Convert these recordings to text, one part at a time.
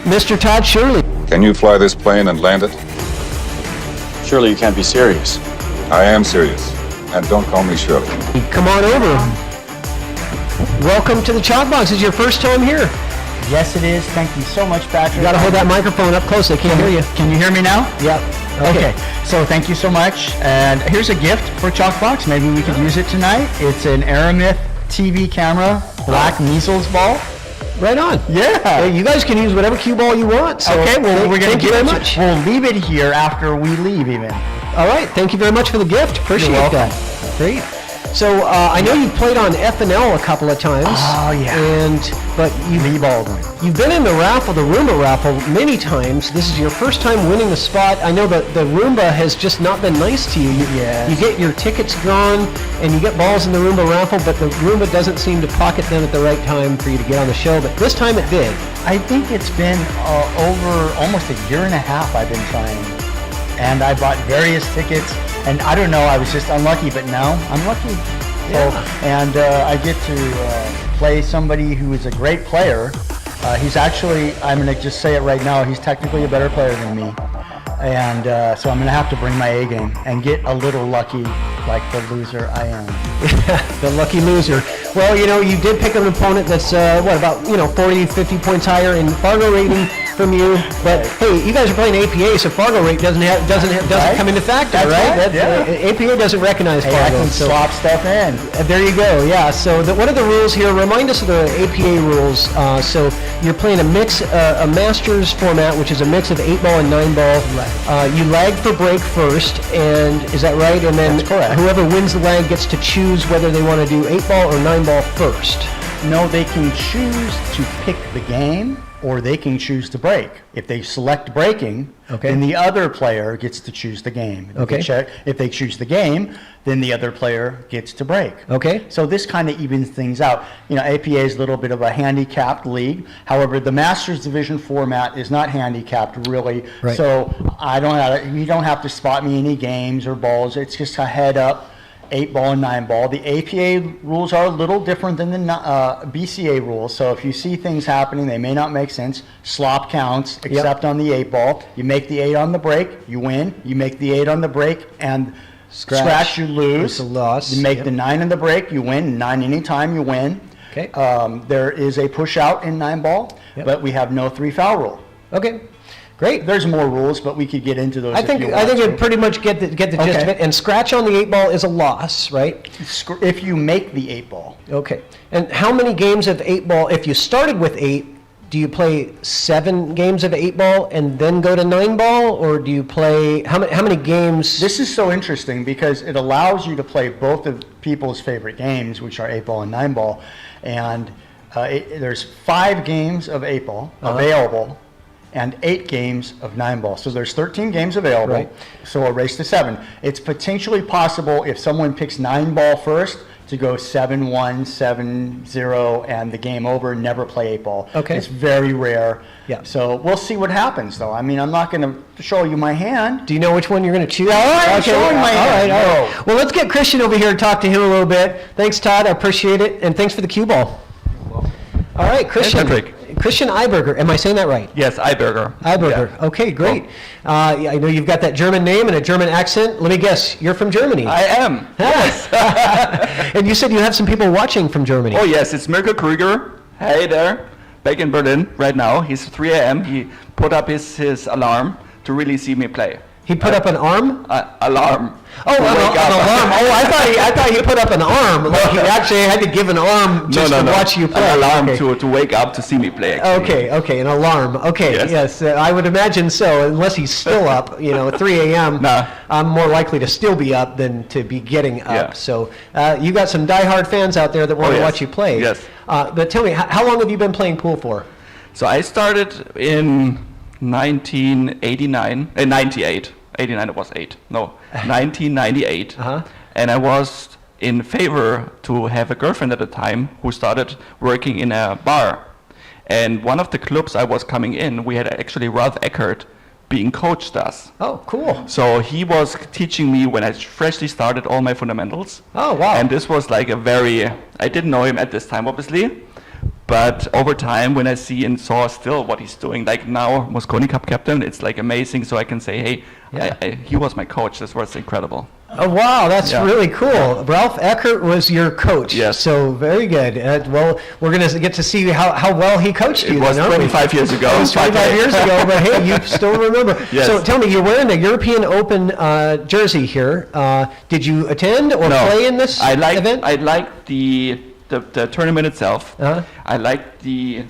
Mr. Todd Shirley. Can you fly this plane and land it? Surely you can't be serious. I am serious. And don't call me Shirley. Come on over. Welcome to the Chalk Box. Is your first time here? Yes, it is. Thank you so much, Patrick. You got to hold that microphone up close. They can't hear you. Can you hear me now? Yep. Okay. So thank you so much. And here's a gift for Chalk Box. Maybe we could use it tonight. It's an Aramith TV camera, black measles ball. Right on. Yeah. Hey, you guys can use whatever cue ball you want. So okay. Well, we're going to thank you very much. We'll leave it here after we leave, even. All right. Thank you very much for the gift. Appreciate that. Great. So I know you've played on FNL a couple of times. Oh yeah. But you've been in the raffle, the Roomba raffle, many times. This is your first time winning the spot. I know that the Roomba has just not been nice to you. You get your tickets drawn and you get balls in the Roomba raffle, but the Roomba doesn't seem to pocket them at the right time for you to get on the show. But this time it did. I think it's been over almost a year and a half I've been trying. And I bought various tickets. And I don't know, I was just unlucky, but now I'm lucky. Yeah. So, and I get to play somebody who is a great player. He's actually, I'm going to just say it right now, he's technically a better player than me. And so I'm going to have to bring my A game and get a little lucky like the loser I am. The lucky loser. Well, you know, you did pick an opponent that's, about 40, 50 points higher in Fargo rating from you. But hey, you guys are playing APA, so Fargo rate doesn't Right? come into factor, That's right? Yeah. APA doesn't recognize Hey, Fargo. I can so swap stuff in. There you go. Yeah. So what are the rules here? Remind us of the APA rules. So you're playing a mix, a Masters format, which is a mix of 8-ball and 9-ball. Right. You lag for break first, and is that right? And then That's correct. whoever wins the lag gets to choose whether they want to do 8-ball or 9-ball first. No, they can choose to pick the game, or they can choose to break. If they select breaking, then the other player gets to choose the game. If they choose the game, then the other player gets to break. Okay. So this kind of evens things out. You know, APA is a little bit of a handicapped league. However, the Masters Division format is not handicapped really. Right. So you don't have to spot me any games or balls. It's just a head up. 8-ball and 9-ball. The APA rules are a little different than the BCA rules. So if you see things happening, they may not make sense. Slop counts, except on the 8-ball. You make the 8 on the break, you win. You make the 8 on the break and scratch you lose. It's a loss. You make the 9 on the break, you win. 9 anytime, you win. Okay. There is a push out in 9-ball, but we have no 3-foul rule. Okay. Great. There's more rules, but we could get into those. I think it'd pretty much get the gist of it. And scratch on the 8-ball is a loss, right? If you make the 8-ball. Okay. And how many games of 8-ball, if you started with 8, do you play 7 games of 8-ball and then go to 9-ball, or do you play how many games? This is so interesting because it allows you to play both of people's favorite games, which are 8-ball and 9-ball, and there's 5 games of 8-ball available. And 8 games of 9-ball. So there's 13 games available, right. So a race to 7. It's potentially possible if someone picks 9-ball first to go 7-1, 7-0, and the game over, never play 8-ball. Okay. It's very rare. Yeah. So we'll see what happens, though. I mean, I'm not going to show you my hand. Do you know which one you're going to choose? All right, I'm showing my hand. All right. Well, let's get Christian over here and talk to him a little bit. Thanks, Todd. I appreciate it. And thanks for the cue ball. All right, Christian. Hey, Patrick. Christian Eiberger. Am I saying that right? Yes, Eiberger. Eiberger. Yeah. Okay, great. I know you've got that German name and a German accent. Let me guess, you're from Germany. I am. Yes. And you said you have some people watching from Germany. Oh, yes. It's Mirko Krüger. Hey there. Back in Berlin right now. He's 3 a.m. He put up his alarm to really see me play. He put up an arm? Alarm. Oh, an alarm. Oh, I thought he put up an arm. Like he actually had to give an arm just to watch you play. An alarm to wake up to see me play, actually. Okay, an alarm. Okay, yes, I would imagine so, unless he's still up, 3 a.m. Nah. I'm more likely to still be up than to be getting up. Yeah. So you got some diehard fans out there that want to watch you play. Yes. But tell me, how long have you been playing pool for? So I started in 1989, 98. 89 it was 8. No, 1998. And I was in favor to have a girlfriend at the time who started working in a bar. And one of the clubs I was coming in, we had actually Ralph Eckert being coached us. Oh, cool. So he was teaching me when I freshly started all my fundamentals. Oh, wow. And this was like I didn't know him at this time, obviously. But over time, when I see and saw still what he's doing, like now Mosconi Cup captain, it's like amazing. So I can say, hey, he was my coach. This was incredible. Oh, wow, that's really cool. Ralph Eckert was your coach. Yes. So very good. Well, we're going to get to see how well he coached you. It was then, aren't we? 25 years ago. It was 25 years ago, but hey, you still remember. Yes. So tell me, you're wearing a European Open jersey here. Did you attend or play in this event? I like the tournament itself. Uh-huh. I like the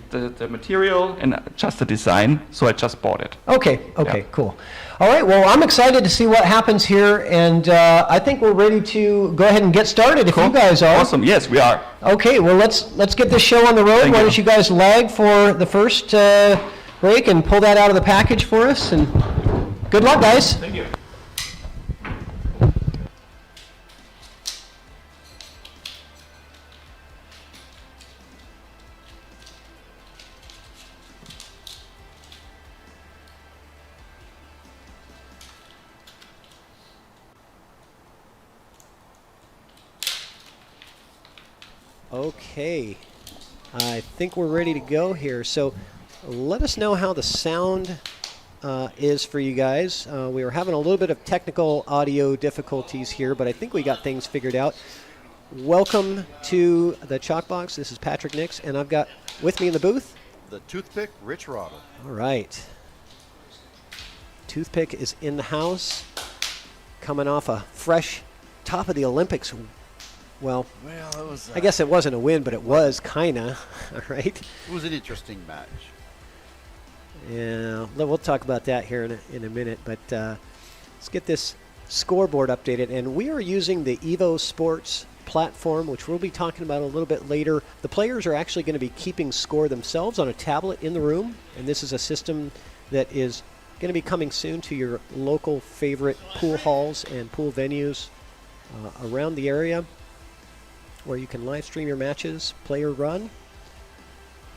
material and just the design, so I just bought it. Okay, Yeah. cool. All right, well, I'm excited to see what happens here, and I think we're ready to go ahead and get started if you guys are. Awesome, yes, we are. Okay, well, let's get this show on the road. Thank Why you. don't you guys lag for the first break and pull that out of the package for us, and good luck, guys. Thank you. Okay, I think we're ready to go here. So let us know how the sound is for you guys. We were having a little bit of technical audio difficulties here, but I think we got things figured out. Welcome to the Chalkbox. This is Patrick Nix, and I've got with me in the booth The Toothpick, Rich Rottle. All right. Toothpick is in the house, coming off a fresh top of the Olympics. Well, it was. I guess it wasn't a win, but it was kinda. All right. It was an interesting match. Yeah, we'll talk about that here in a minute. But let's get this scoreboard updated, and we are using the Evo Sports platform, which we'll be talking about a little bit later. The players are actually going to be keeping score themselves on a tablet in the room, and this is a system that is going to be coming soon to your local favorite pool halls and pool venues around the area, where you can live stream your matches, play or run,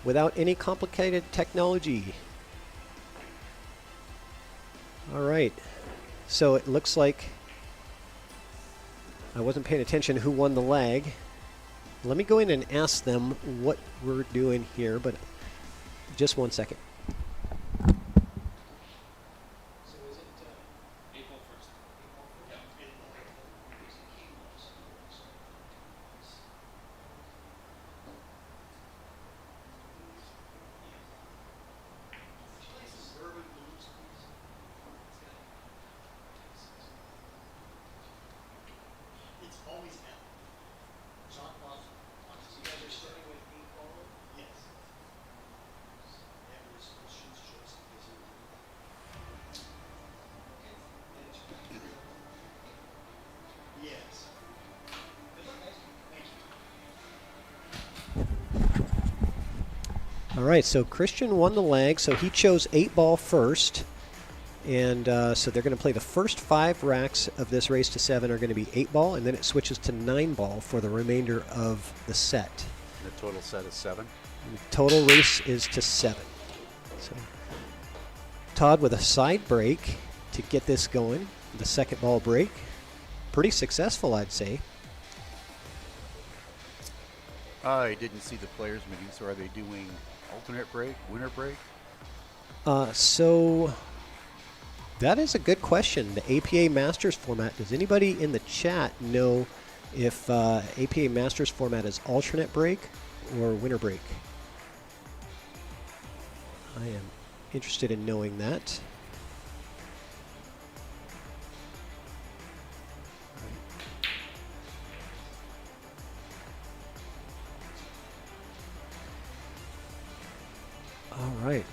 without any complicated technology. All right, so it looks like I wasn't paying attention who won the lag. Let me go in and ask them what we're doing here, but just 1 second. All right, so Christian won the lag, so he chose 8-ball first. And so they're going to play the first 5 racks of this race to 7 are going to be 8-ball, and then it switches to 9-ball for the remainder of the set. The total set is 7. And the total race is to 7. So Todd with a side break to get this going, the second ball break. Pretty successful, I'd say. I didn't see the players meeting, so are they doing alternate break, winter break? So that is a good question. The APA Masters format, does anybody in the chat know if APA Masters format is alternate break or winter break? I am interested in knowing that. All right.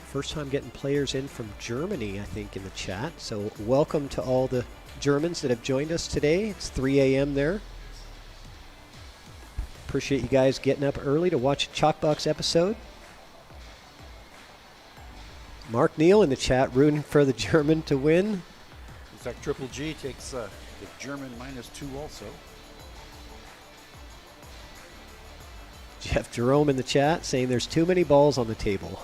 First time getting players in from Germany, I think, in the chat. So welcome to all the Germans that have joined us today. It's 3 a.m. there. Appreciate you guys getting up early to watch a Chalkbox episode. Mark Neal in the chat rooting for the German to win. In fact, Triple G takes the German -2 also. Jeff Jerome in the chat saying there's too many balls on the table.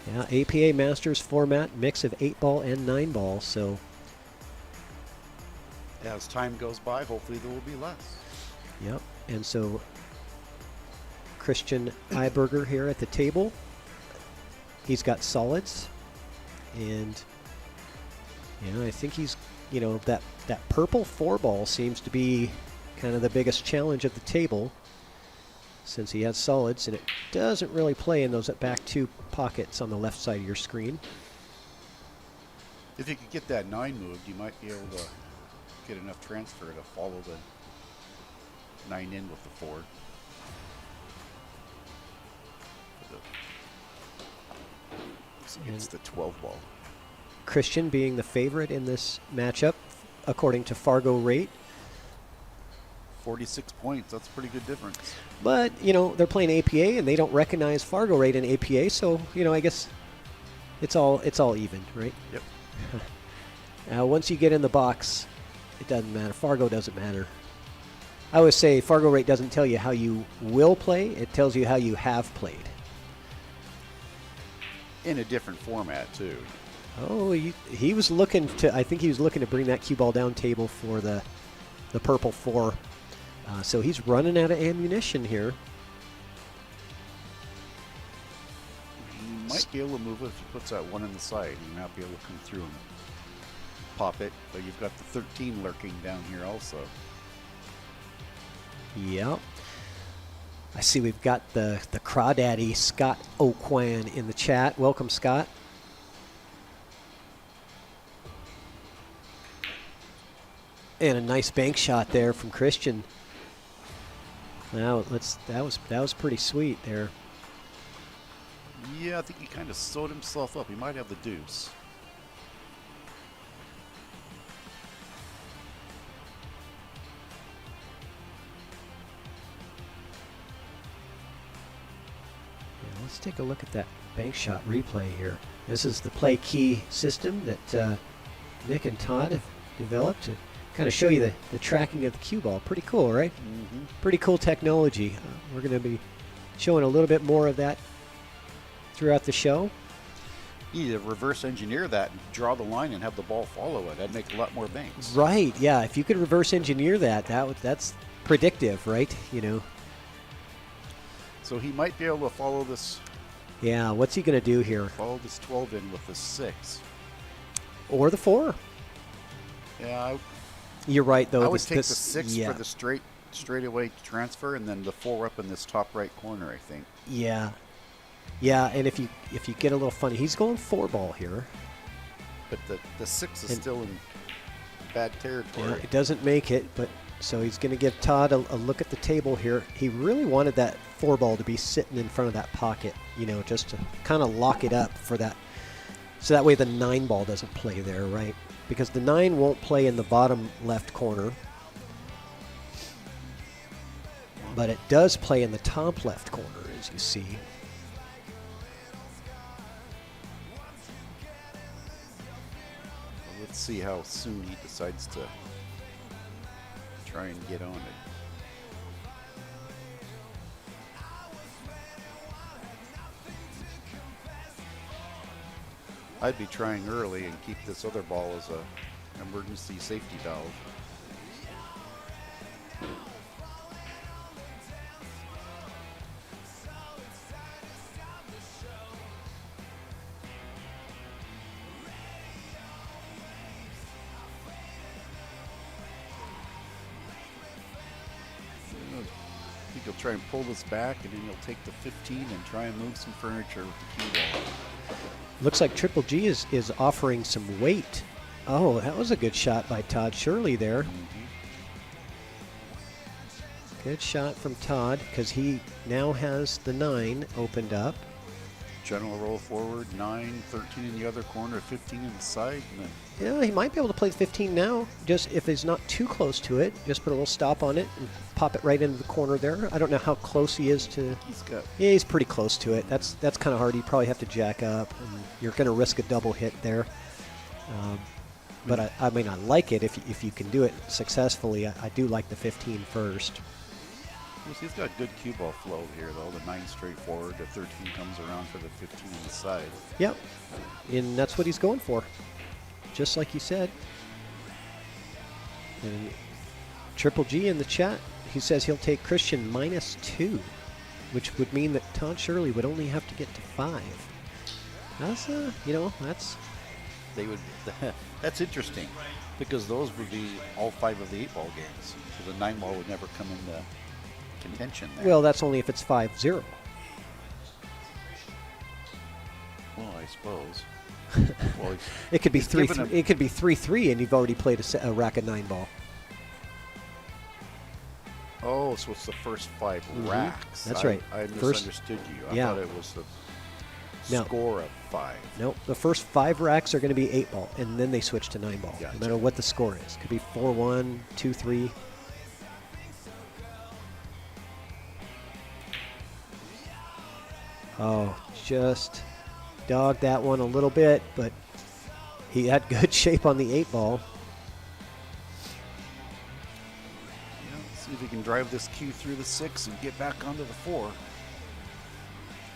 Yeah, APA Masters format, mix of 8-ball and 9-ball, so As time goes by, hopefully there will be less. yep. And so Christian Eiberger here at the table. He's got solids, and I think he's, that purple 4-ball seems to be kind of the biggest challenge at the table, since he has solids, and it doesn't really play in those back 2 pockets on the left side of your screen. If you could get that 9 moved, you might be able to get enough transfer to follow the 9 in with the 4. It's the 12 ball. Christian being the favorite in this matchup, according to Fargo rate. 46 points, that's a pretty good difference. But, they're playing APA, and they don't recognize Fargo rate in APA, so, I guess it's all even, right? Yep. Once you get in the box, it doesn't matter. Fargo doesn't matter. I always say Fargo rate doesn't tell you how you will play, it tells you how you have played. In a different format, too. Oh, he was looking to, I think he was looking to bring that cue ball down table for the purple 4. So he's running out of ammunition here. He might be able to move it if he puts that 1 on the side. He might be able to come through and pop it, but you've got the 13 lurking down here also. Yep. I see we've got the crawdaddy Scott O'Quan in the chat. Welcome, Scott. And a nice bank shot there from Christian. Now that was pretty sweet there. Yeah, I think he kind of sewed himself up. He might have the deuce. Let's take a look at that bank shot replay here. This is the play key system that Nick and Todd have developed to kind of show you the tracking of the cue ball. Pretty cool, right? Mm-hmm. Pretty cool technology. We're going to be showing a little bit more of that throughout the show. You need to reverse engineer that and draw the line and have the ball follow it. That'd make a lot more banks. Right, yeah. If you could reverse engineer that's predictive, right? So he might be able to follow this. Yeah, what's he going to do here? Follow this 12 in with the 6. Or the 4. Yeah, you're right, though. I would take the 6 for the straightaway transfer, and then the 4 up in this top right corner, I think. Yeah. Yeah, and if you get a little funny, he's going 4-ball here. But the 6 is still in bad territory. Yeah, it doesn't make it, but so he's going to give Todd a look at the table here. He really wanted that 4-ball to be sitting in front of that pocket, just to kind of lock it up for that. So that way the 9-ball doesn't play there, right? Because the 9 won't play in the bottom left corner. But it does play in the top left corner, as you see. Well, let's see how soon he decides to try and get on it. I'd be trying early and keep this other ball as an emergency safety valve. I think he'll try and pull this back, and then he'll take the 15 and try and move some furniture with the cue ball. Looks like Triple G is offering some weight. Oh, that was a good shot by Todd Shirley there. Mm-hmm. Good shot from Todd, because he now has the 9 opened up. General roll forward, 9, 13 in the other corner, 15 in the side. And then Yeah, he might be able to play the 15 now. Just if he's not too close to it, just put a little stop on it and pop it right into the corner there. I don't know how close he is to. Yeah, he's pretty close to it. That's kind of hard. You probably have to jack up, and you're going to risk a double hit there. But I mean, I like it if you can do it successfully. I do like the 15 first. He's got good cue ball flow here, though. The 9 straight forward, the 13 comes around for the 15 on the side. Yep, and that's what he's going for, just like you said. And Triple G in the chat, he says he'll take Christian -2. which would mean that Todd Shirley would only have to get to 5. That's, that's... They would. That's interesting, because those would be all 5 of the 8-ball games. So the 9-ball would never come into contention there. Well, that's only if it's 5-0. Well, I suppose. Well, It could be he's 3. given him- It could be 3-3, and you've already played a rack of 9-ball. Oh, so it's the first 5 racks. That's right. I First- misunderstood you. I yeah. thought it was the No. score of 5. Nope. The first 5 racks are going to be 8-ball, and then they switch to 9-ball, Gotcha. no matter what the score is. Could be 4-1, 2-3. Oh, just dogged that one a little bit, but he had good shape on the 8-ball. See if he can drive this cue through the 6 and get back onto the 4.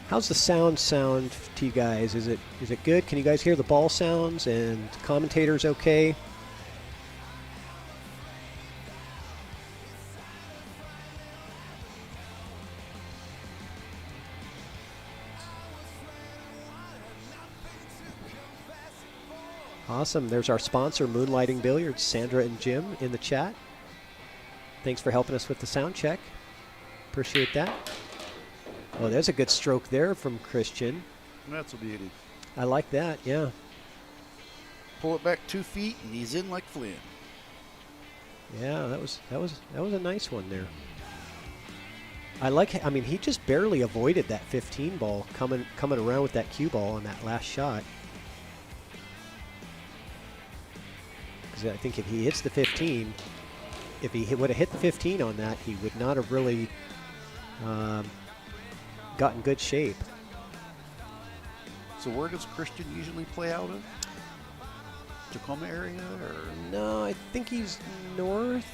How's the sound to you guys? Is it good? Can you guys hear the ball sounds and commentators okay? Awesome. There's our sponsor, Moonlighting Billiards, Sandra and Jim in the chat. Thanks for helping us with the sound check. Appreciate that. Oh, there's a good stroke there from Christian. That's a beauty. I like that, yeah. Pull it back 2 feet, and he's in like Flynn. Yeah, that was a nice one there. I mean, he just barely avoided that 15 ball coming around with that cue ball on that last shot. Because I think if he hits the 15, if he would have hit the 15 on that, he would not have really gotten good shape. So where does Christian usually play out of? Tacoma area, or? No, I think he's north.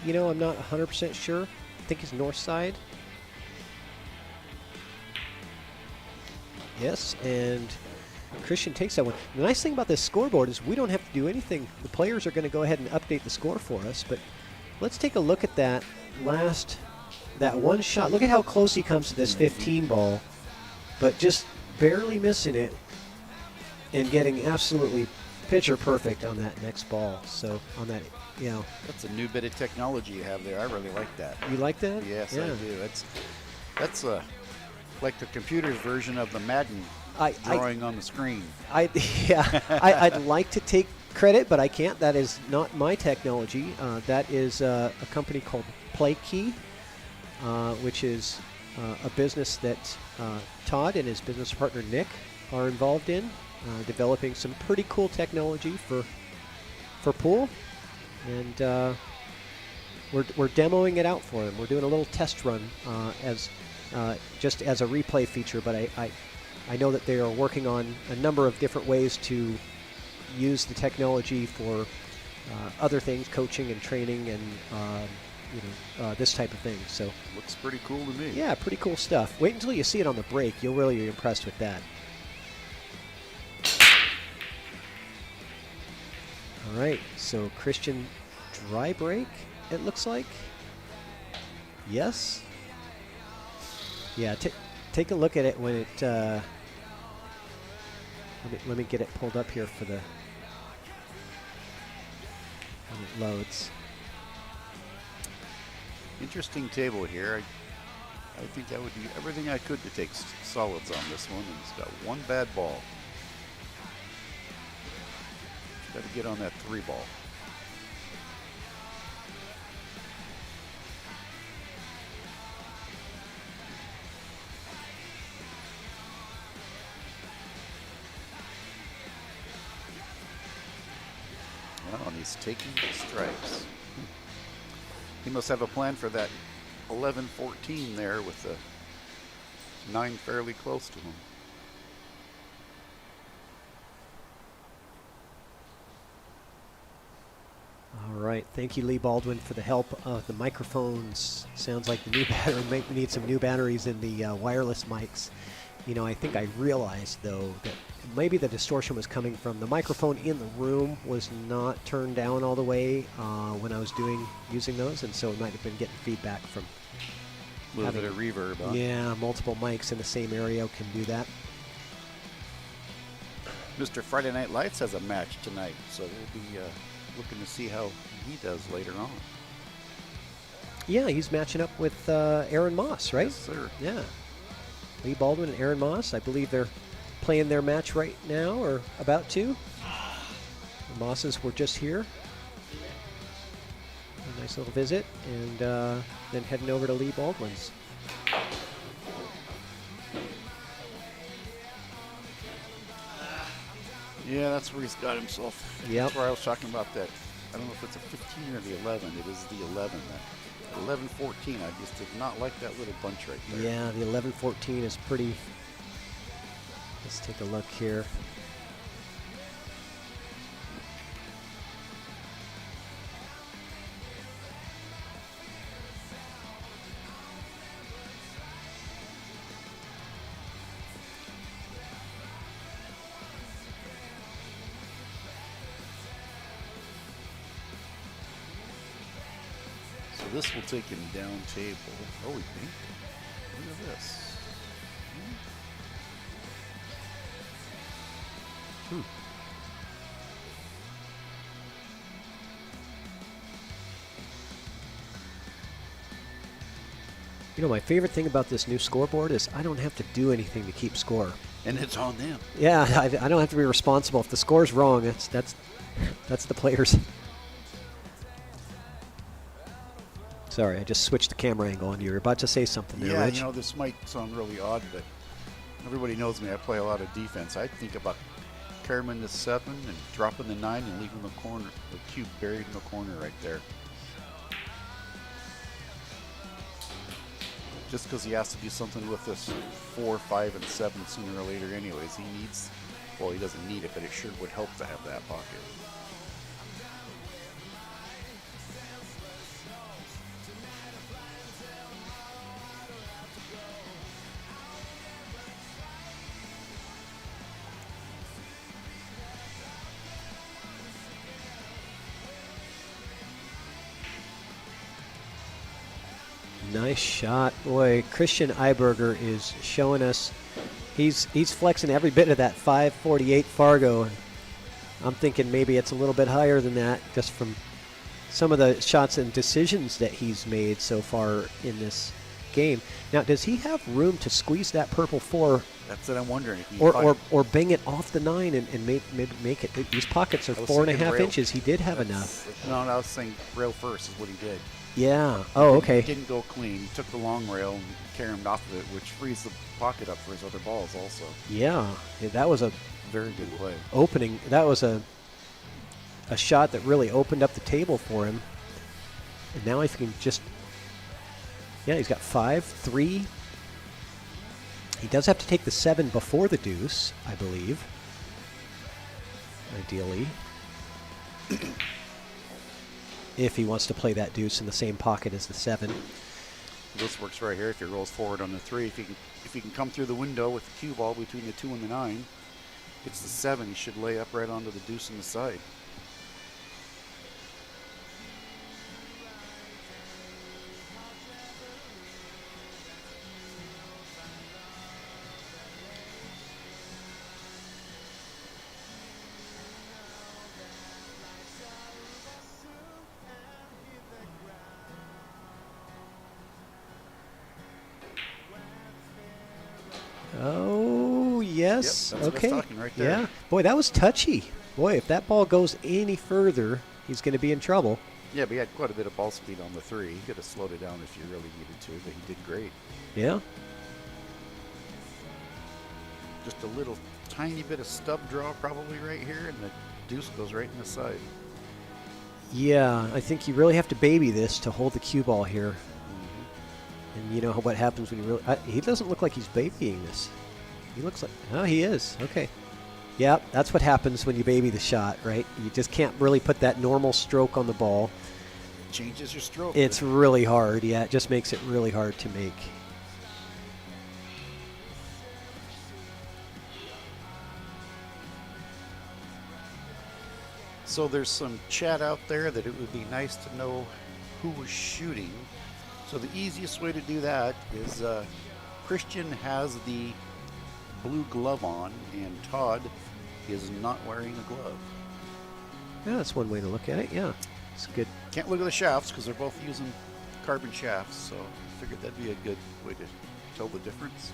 I'm not 100% sure. I think he's north side. Yes, and Christian takes that one. The nice thing about this scoreboard is we don't have to do anything. The players are going to go ahead and update the score for us, but let's take a look at that one shot. Look at how close he comes to this 15 ball, but just barely missing it and getting absolutely picture perfect on that next ball. So on that, That's a new bit of technology you have there. I really like that. You like that? Yes, Yeah. I do. That's like the computer's version of the Madden drawing on the screen. I'd like to take credit, but I can't. That is not my technology. That is a company called PlayKey, which is a business that Todd and his business partner Nick are involved in, developing some pretty cool technology for pool, and we're demoing it out for them. We're doing a little test run as just as a replay feature, but I know that they are working on a number of different ways to use the technology for other things, coaching and training, and this type of thing. So Looks pretty cool to me. yeah, pretty cool stuff. Wait until you see it on the break. You'll really be impressed with that. All right, so Christian dry break, it looks like. Yes. Yeah, take a look at it when it. Let me get it pulled up here for when it loads. Interesting table here. I think I would do everything I could to take solids on this one, and it's got one bad ball. Got to get on that 3 ball. Well, and he's taking the stripes. He must have a plan for that 11-14 there with the 9 fairly close to him. All right, thank you, Lee Baldwin, for the help. The microphones sounds like the new battery might need some new batteries in the wireless mics. I think I realized though that maybe the distortion was coming from the microphone in the room was not turned down all the way when I was using those, and so it might have been getting feedback A little bit of reverb on. Yeah, multiple mics in the same area can do that. Mr. Friday Night Lights has a match tonight, so we'll be looking to see how he does later on. Yeah, he's matching up with Aaron Moss, right? Yes, sir. Yeah. Lee Baldwin and Aaron Moss. I believe they're playing their match right now or about to. The Mosses were just here. A nice little visit, and then heading over to Lee Baldwin's. Yeah, that's where he's got himself. Yep. That's where I was talking about that. I don't know if it's a 15 or the 11. It is the 11. That 11-14. I just did not like that little bunch right there. Yeah, the 11-14 is pretty. Let's take a look here. So this will take him down table. Oh, we think. Look at this. You know, my favorite thing about this new scoreboard is I don't have to do anything to keep score. And it's on them. Yeah, I don't have to be responsible. If the score's wrong, that's the players. Sorry, I just switched the camera angle on you. You're about to say something there, Yeah, Rich. you know, this might sound really odd, but everybody knows me. I play a lot of defense. I think about carrying the 7 and dropping the 9 and leaving the corner, the cube buried in the corner right there. Just because he has to do something with this 4, 5, and 7 sooner or later anyways. He needs, well, he doesn't need it, but it sure would help to have that pocket. Nice shot. Boy, Christian Eiberger is showing us he's flexing every bit of that 548 Fargo. I'm thinking maybe it's a little bit higher than that just from some of the shots and decisions that he's made so far in this game. Now, does he have room to squeeze that purple 4 That's what I'm wondering. If he or bang it off the 9 and make it? These pockets are 4.5 inches. He did have enough. No, I was saying rail first is what he did. Yeah. Oh, okay. He didn't go clean. He took the long rail and carried him off of it, which frees the pocket up for his other balls also. Yeah, that was a Very good play. opening. That was a shot that really opened up the table for him. And now I think he's got 5, 3. He does have to take the 7 before the deuce, I believe. Ideally. If he wants to play that deuce in the same pocket as the 7. This works right here if he rolls forward on the 3. If he can come through the window with the cue ball between the 2 and the 9, it's the 7. He should lay up right onto the deuce on the side. Oh, yes. Yep, that's what I okay. was talking right there. Yeah. Boy, that was touchy. Boy, if that ball goes any further, he's going to be in trouble. Yeah, but he had quite a bit of ball speed on the 3. He could have slowed it down if you really needed to, but he did great. Yeah. Just a little tiny bit of stub draw probably right here, and the deuce goes right in the side. Yeah, I think you really have to baby this to hold the cue ball here. And you know what happens when you really... he doesn't look like he's babying this. He looks like... Oh, he is. Okay. Yeah, that's what happens when you baby the shot, right? You just can't really put that normal stroke on the ball. Changes your stroke. It's really hard. Yeah, it just makes it really hard to make. So there's some chat out there that it would be nice to know who was shooting So the easiest way to do that is Christian has the blue glove on, and Todd is not wearing a glove. Yeah, that's one way to look at it. Yeah, it's good. Can't look at the shafts because they're both using carbon shafts, so I figured that'd be a good way to tell the difference.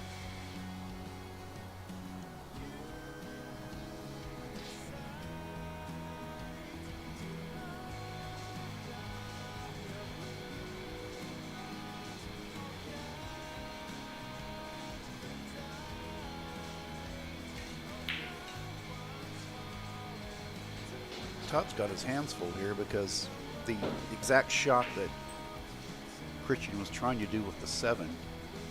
Todd's got his hands full here because the exact shot that Christian was trying to do with the 7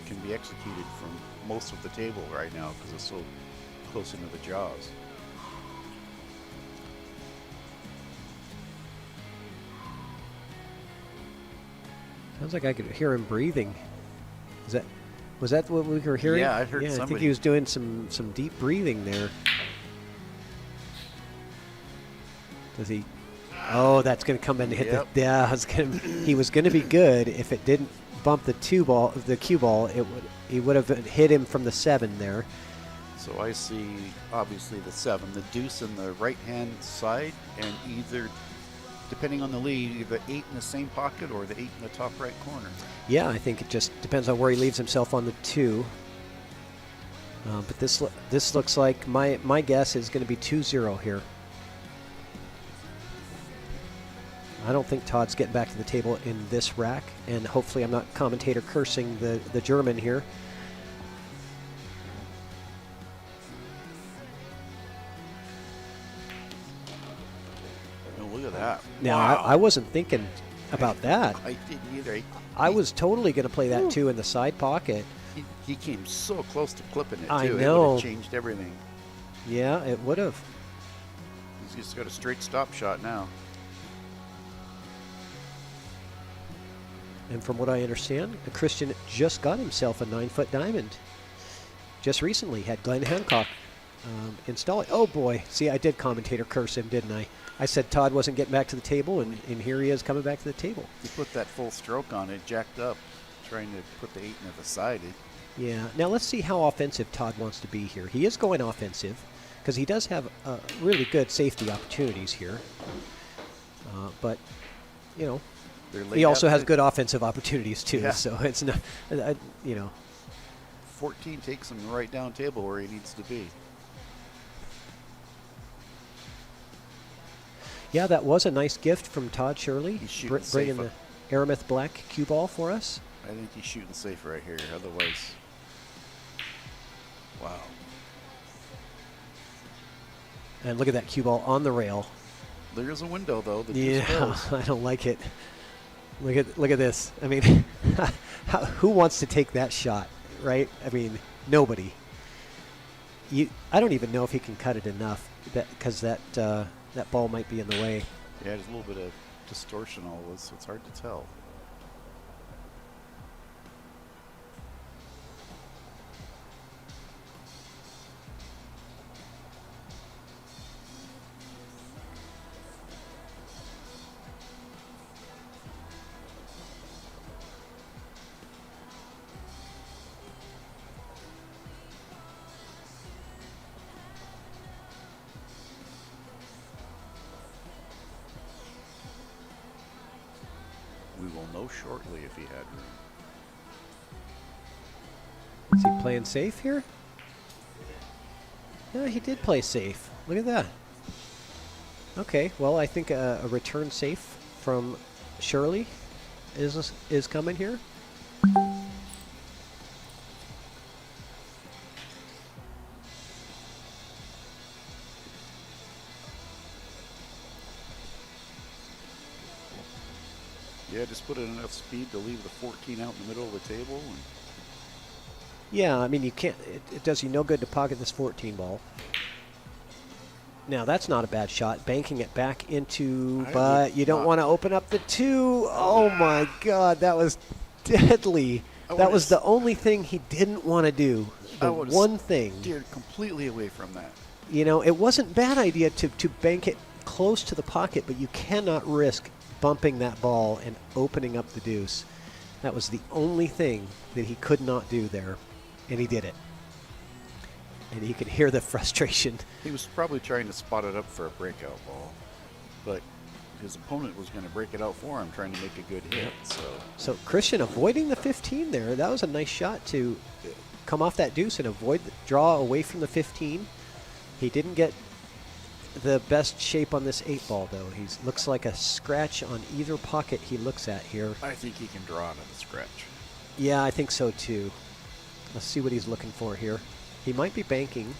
can be executed from most of the table right now because it's so close into the jaws. Sounds like I could hear him breathing. Was that what we were hearing? Yeah, I heard I think somebody. he was doing some deep breathing there. Does he? Oh, that's going to come in and hit Yep. the. Yeah, he was going to be good if it didn't bump the cue ball. He would have hit him from the 7 there. So I see obviously the 7, the deuce in the right hand side, and either, depending on the lead, either 8 in the same pocket or the 8 in the top right corner. Yeah, I think it just depends on where he leaves himself on the 2. But this looks like my guess is going to be 2-0 here. I don't think Todd's getting back to the table in this rack, and hopefully I'm not commentator cursing the German here. Oh, look at that. Now, Wow. I wasn't thinking about that. I didn't either. I was totally going to play that 2 in the side pocket. He came so close to clipping it, too. I It would know. have changed everything. Yeah, it would have. He's just got a straight stop shot now. And from what I understand, Christian just got himself a 9-foot diamond. Just recently had Glenn Hancock install it. Oh boy, see, I did commentator curse him, didn't I? I said Todd wasn't getting back to the table, and here he is coming back to the table. He put that full stroke on it, jacked up, trying to put the 8 into the side. Yeah, now let's see how offensive Todd wants to be here. He is going offensive, because he does have really good safety opportunities here. But, you know, They're he laid also out has to- good offensive opportunities too, Yeah. so it's not, you know. 14 takes him right down table where he needs to be. Yeah, that was a nice gift from Todd Shirley, He's shooting bringing safe the Aramith Black cue ball for us. I think he's shooting safe right here. Otherwise, wow. And look at that cue ball on the rail. There's a window though. That Yeah, just goes. I don't like it. Look at this. I mean, who wants to take that shot, right? I mean, nobody. I don't even know if he can cut it enough because that ball might be in the way. Yeah, there's a little bit of distortion always, so it's hard to tell. We will know shortly if he had room. Is he playing safe here? No, he did play safe. Look at that. Okay, well, I think a return safe from Shirley is coming here. Yeah, just put in enough speed to leave the 14 out in the middle of the table. And Yeah, I mean, you can't. It does you no good to pocket this 14 ball. Now that's not a bad shot, banking it back into, but you don't want to open up the 2. Oh my God, that was deadly. That was the only thing he didn't want to do. The one thing. steered completely away from that. You know, it wasn't a bad idea to bank it close to the pocket, but you cannot risk bumping that ball and opening up the deuce. That was the only thing that he could not do there, and he did it. And you could hear the frustration. He was probably trying to spot it up for a breakout ball, but his opponent was going to break it out for him, trying to make a good hit. So Christian avoiding the 15 there. That was a nice shot to come off that deuce and avoid the draw away from the 15. He didn't get the best shape on this 8 ball, though. He looks like a scratch on either pocket he looks at here. I think he can draw out of the scratch. Yeah, I think so, too. Let's see what he's looking for here. He might be banking.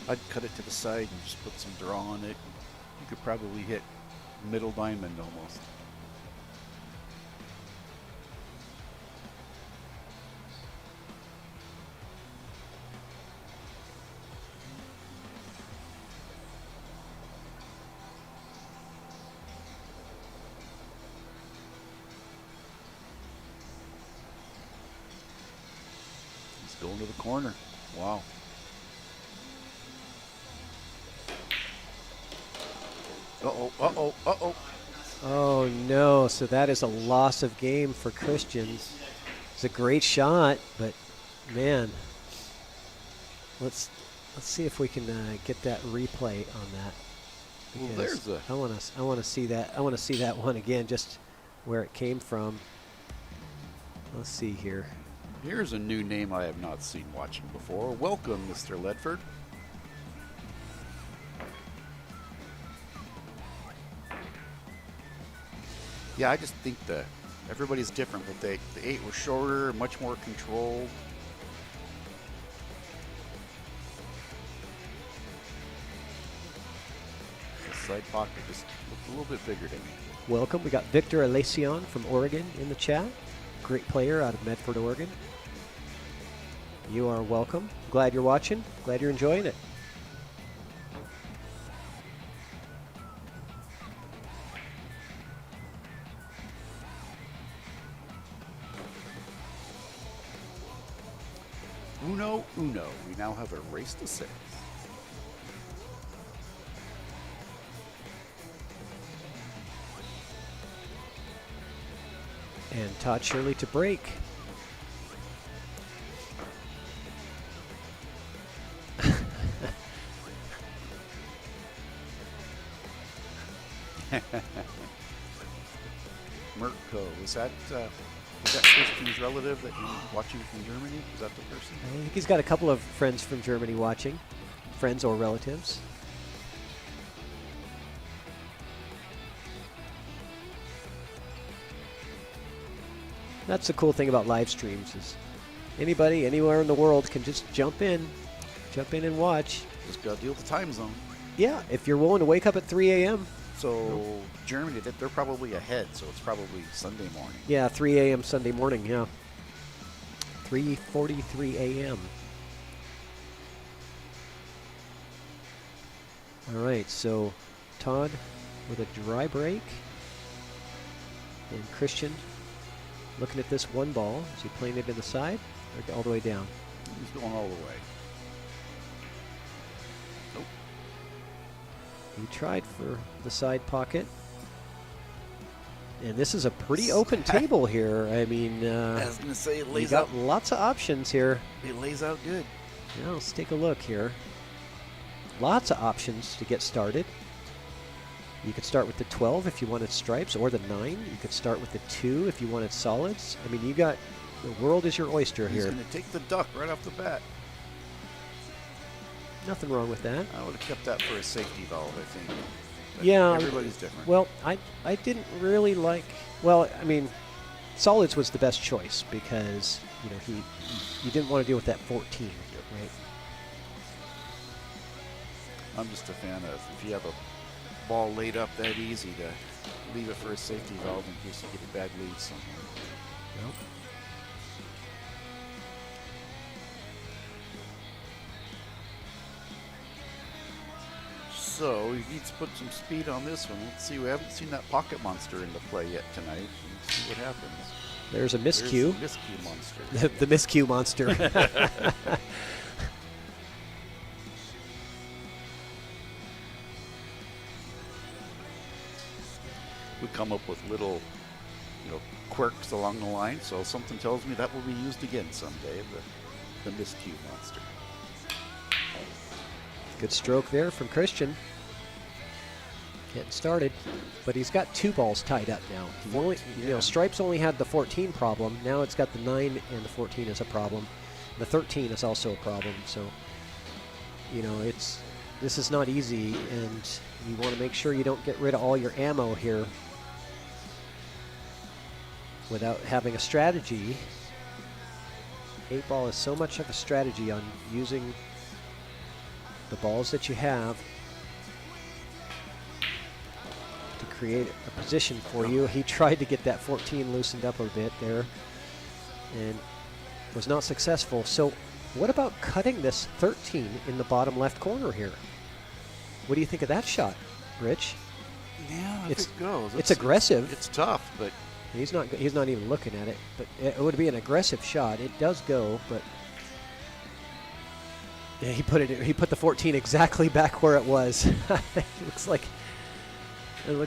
I'd cut it to the side and just put some draw on it. You could probably hit middle diamond almost. He's going to the corner. Wow. Uh-oh, uh-oh, uh-oh. Oh, no. So that is a loss of game for Christian. It's a great shot, but, man, let's see if we can get that replay on that. Well, there's a... I want to see that. I want to see that one again, just where it came from. Let's see here. Here's a new name I have not seen watching before. Welcome, Mr. Ledford. Yeah, I just think that everybody's different, but the 8 was shorter, much more controlled. The side pocket just looked a little bit bigger to me. Welcome. We got Victor Elacion from Oregon in the chat. Great player out of Medford, Oregon. You are welcome. Glad you're watching. Glad you're enjoying it. Uno, uno. We now have a race to 6. And Todd Shirley to break. Mirko, is that Christian's relative that you're watching from Germany? Is that the person? I think he's got a couple of friends from Germany watching. Friends or relatives. That's the cool thing about live streams is anybody, anywhere in the world can just jump in and watch. Just got to deal with the time zone. Yeah, if you're willing to wake up at 3 a.m. So Germany, they're probably ahead, so it's probably Sunday morning. Yeah, 3 a.m. Sunday morning, yeah. 3:43 a.m. All right, so Todd with a dry break. And Christian looking at this 1 ball. Is he playing it in the side or all the way down? He's going all the way. Nope. He tried for the side pocket. And this is a pretty open table here. I mean, I was going to say, it you lays got out. lots of options here. It lays out good. Now let's take a look here. Lots of options to get started. You could start with the 12 if you wanted stripes, or the 9. You could start with the 2 if you wanted solids. I mean, you got the world is your oyster He's here. going to take the duck right off the bat. Nothing wrong with that. I would have kept that for a safety valve, I think. But Yeah. everybody's different. Well, I didn't really like. Well, I mean, solids was the best choice because you didn't want to deal with that 14, right? I'm just a fan of if you have a ball laid up that easy to leave it for a safety valve in case you get a bad lead somewhere. Nope. So he needs to put some speed on this one. Let's see. We haven't seen that pocket monster into play yet tonight. Let's see what happens. There's a miscue. There's the miscue monster. The miscue monster. We come up with little, quirks along the line, so something tells me that will be used again someday, the miscue monster. Good stroke there from Christian. Getting started, but he's got 2 balls tied up now. He only, you know, Stripes only had the 14 problem. Now it's got the 9 and the 14 is a problem. The 13 is also a problem. So, you know, this is not easy, and you want to make sure you don't get rid of all your ammo here without having a strategy. 8-ball is so much of a strategy on using the balls that you have to create a position for you. He tried to get that 14 loosened up a bit there and was not successful. So what about cutting this 13 in the bottom left corner here? What do you think of that shot, Rich? Yeah, It's- it goes. it's aggressive. It's tough, but He's not even looking at it, but it would be an aggressive shot. It does go, but yeah, he put the 14 exactly back where it was. It looks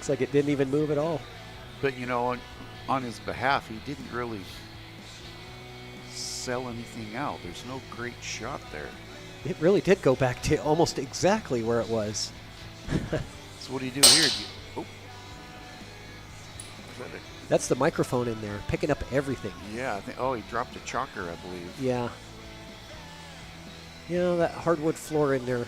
like it didn't even move at all. But you know, on his behalf, he didn't really sell anything out. There's no great shot there. It really did go back to almost exactly where it was. So what do you do here? Oh, is that That's the microphone in there, picking up everything. yeah, I think. Oh, he dropped a chalker, I believe. Yeah. You know, that hardwood floor in there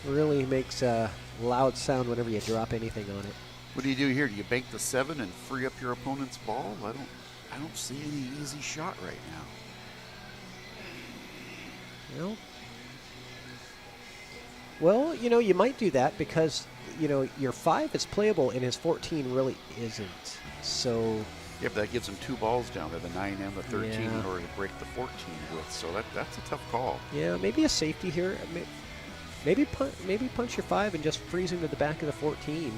really makes a loud sound whenever you drop anything on it. What do you do here? Do you bank the 7 and free up your opponent's ball? I don't see any easy shot right now. Well, you know, you might do that because, you know, your 5 is playable and his 14 really isn't. So, Yeah, but that gives him 2 balls down there, the 9 and the 13, Yeah. in order to break the 14 with. So that's a tough call. yeah, maybe a safety here. Maybe punch your 5 and just freeze him to the back of the 14.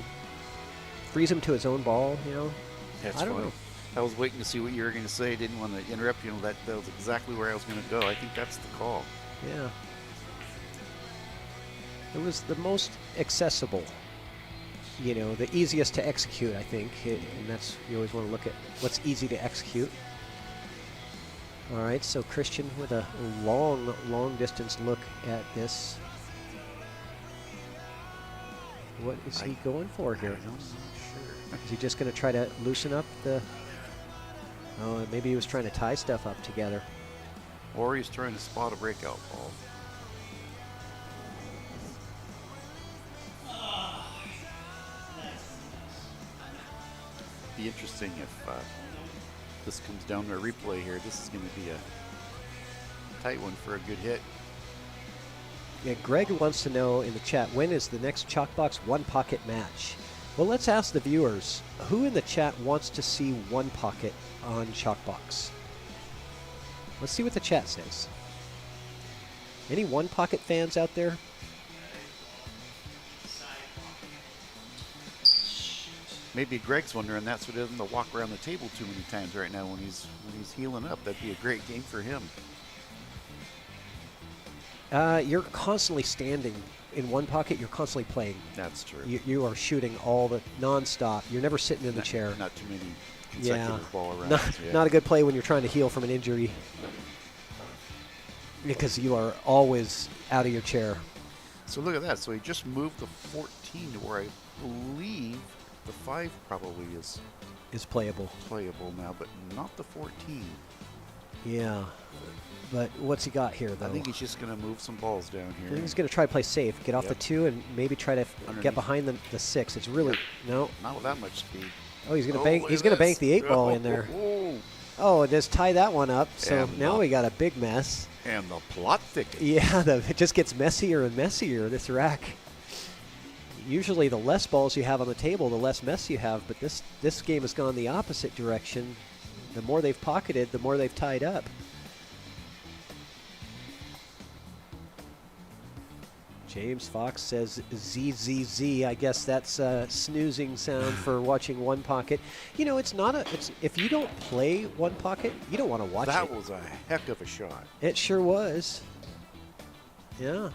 Freeze him to his own ball, you know. That's I don't funny. know. I was waiting to see what you were going to say. Didn't want to interrupt you. That was exactly where I was going to go. I think that's the call. Yeah. It was the most accessible, you know, the easiest to execute, I think. And that's, you always want to look at what's easy to execute. All right, so Christian with a long distance look at this. What is he going for here? I'm not sure. Is he just going to try to loosen up the... Oh, maybe he was trying to tie stuff up together. Or he's trying to spot a breakout ball. Be interesting if this comes down to a replay here. This is going to be a tight one for a good hit. Yeah, Greg wants to know in the chat, when is the next Chalkbox One Pocket match? Well, let's ask the viewers, who in the chat wants to see One Pocket on Chalkbox? Let's see what the chat says. Any One Pocket fans out there? Maybe Greg's wondering that's what he doesn't walk around the table too many times right now when he's healing up. That'd be a great game for him. You're constantly standing in One Pocket. You're constantly playing. That's true. You are shooting all the non-stop. You're never sitting in the chair. Not too many consecutive ball around. Not a good play when you're trying to heal from an injury, because you are always out of your chair. So look at that. So he just moved the 14 to where I believe the 5 probably is Playable. playable now, but not the 14. Yeah, but what's he got here, though? I think he's just going to move some balls down I here. think he's going to try to play safe, get off the Yep. 2, and maybe try to Underneath. get behind the 6. It's really no. Not with that much speed. Oh, he's going to Oh, bank. look He's at going to bank this. the 8 ball in there. Oh, Oh, and just tie that one up. So And now the- we got a big mess. and the plot thickens. Yeah, it just gets messier and messier, this rack. Usually the less balls you have on the table, the less mess you have, but this game has gone the opposite direction. The more they've pocketed, the more they've tied up. James Fox says ZZZ. I guess that's a snoozing sound for watching One Pocket. You know, it's not a. It's if you don't play One Pocket, you don't want to watch That it. was a heck of a shot. It sure was. Yeah.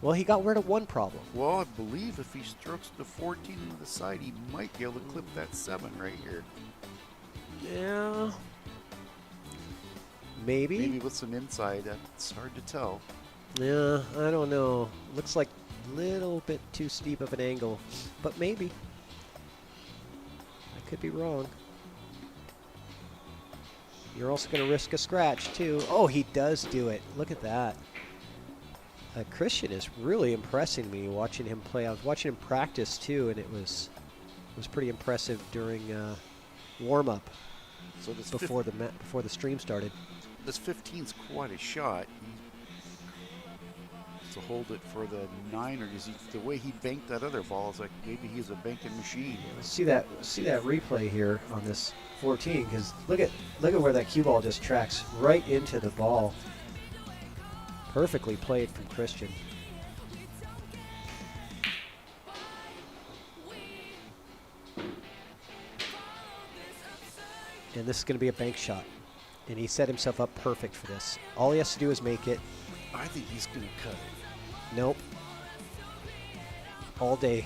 Well, he got rid of one problem. Well, I believe if he strokes the 14 to the side, he might be able to clip that 7 right here. Yeah. Maybe. Maybe with some inside. It's hard to tell. Yeah, I don't know. Looks like a little bit too steep of an angle, but maybe. I could be wrong. You're also going to risk a scratch, too. Oh, he does do it. Look at that. Christian is really impressing me watching him play. I was watching him practice, too, and it was pretty impressive during warm-up So this before the stream started. This 15's quite a shot. To hold it for the 9, or is he, the way he banked that other ball is like maybe he's a banking machine. See that replay here on this 14, because look at where that cue ball just tracks right into the ball. Perfectly played from Christian. And this is going to be a bank shot. And he set himself up perfect for this. All he has to do is make it. I think he's going to cut it. Nope. All day.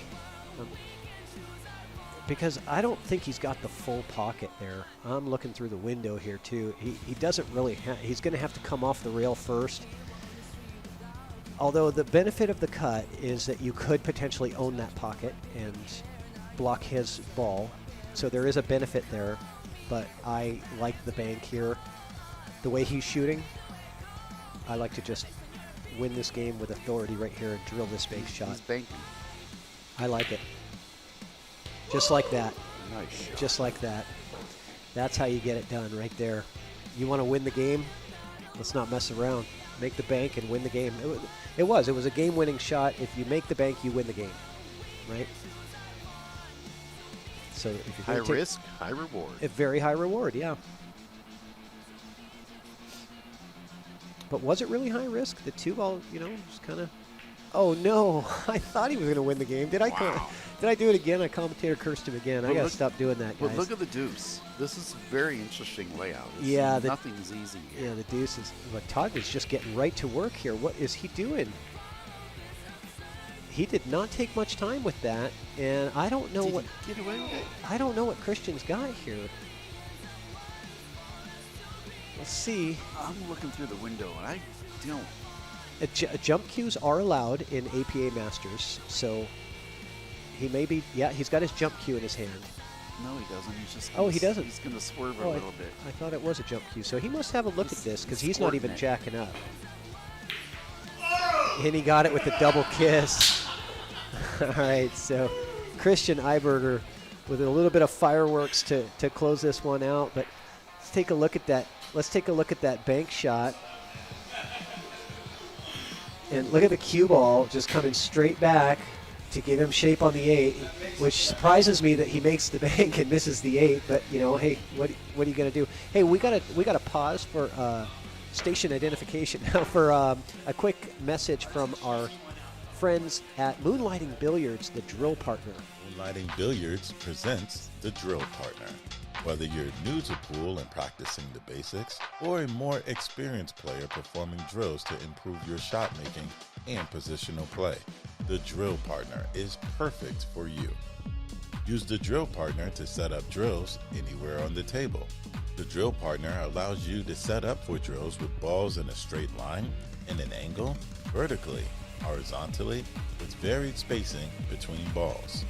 Because I don't think he's got the full pocket there. I'm looking through the window here too. He doesn't really he's going to have to come off the rail first. Although the benefit of the cut is that you could potentially own that pocket and block his ball. So there is a benefit there. But I like the bank here. The way he's shooting, I like to just win this game with authority right here and drill this bank shot. He's banking. I like it. Just like that. Nice shot. Just like that. That's how you get it done right there. You want to win the game? Let's not mess around. Make the bank and win the game. It was a game-winning shot. If you make the bank, you win the game, right? So if you're high gonna take risk, high reward. a very high reward, yeah. But was it really high risk? The 2-ball, just kind of. Oh no! I thought he was going to win the game. Did I? Did I do it again? I commentator cursed him again. I got to stop doing that, guys. But look at the deuce. This is a very interesting layout. Nothing's easy here. Yeah, the deuce is. But Todd is just getting right to work here. What is he doing? He did not take much time with that, and I don't know what. Get away with it. I don't know what Christian's got here. Let's see. I'm looking through the window, and I don't. Jump cues are allowed in APA Masters, so he may be. Yeah, he's got his jump cue in his hand. No, he doesn't. He's just. Oh, he doesn't. He's going to swerve a little bit. I thought it was a jump cue, so he must have a look at this because he's not even jacking up. And he got it with the double kiss. All right, so Christian Eiberger with a little bit of fireworks to close this one out. But let's take a look at that. Let's take a look at that bank shot. And look at the cue ball just coming straight back to give him shape on the 8, which surprises me that he makes the bank and misses the 8. But hey, what are you gonna do? Hey, we gotta pause for station identification now for a quick message from our friends at Moonlighting Billiards, the drill partner. Moonlighting Billiards presents the drill partner. Whether you're new to pool and practicing the basics, or a more experienced player performing drills to improve your shot making and positional play, the drill partner is perfect for you. Use the drill partner to set up drills anywhere on the table. The drill partner allows you to set up for drills with balls in a straight line, in an angle, vertically, horizontally, with varied spacing between balls.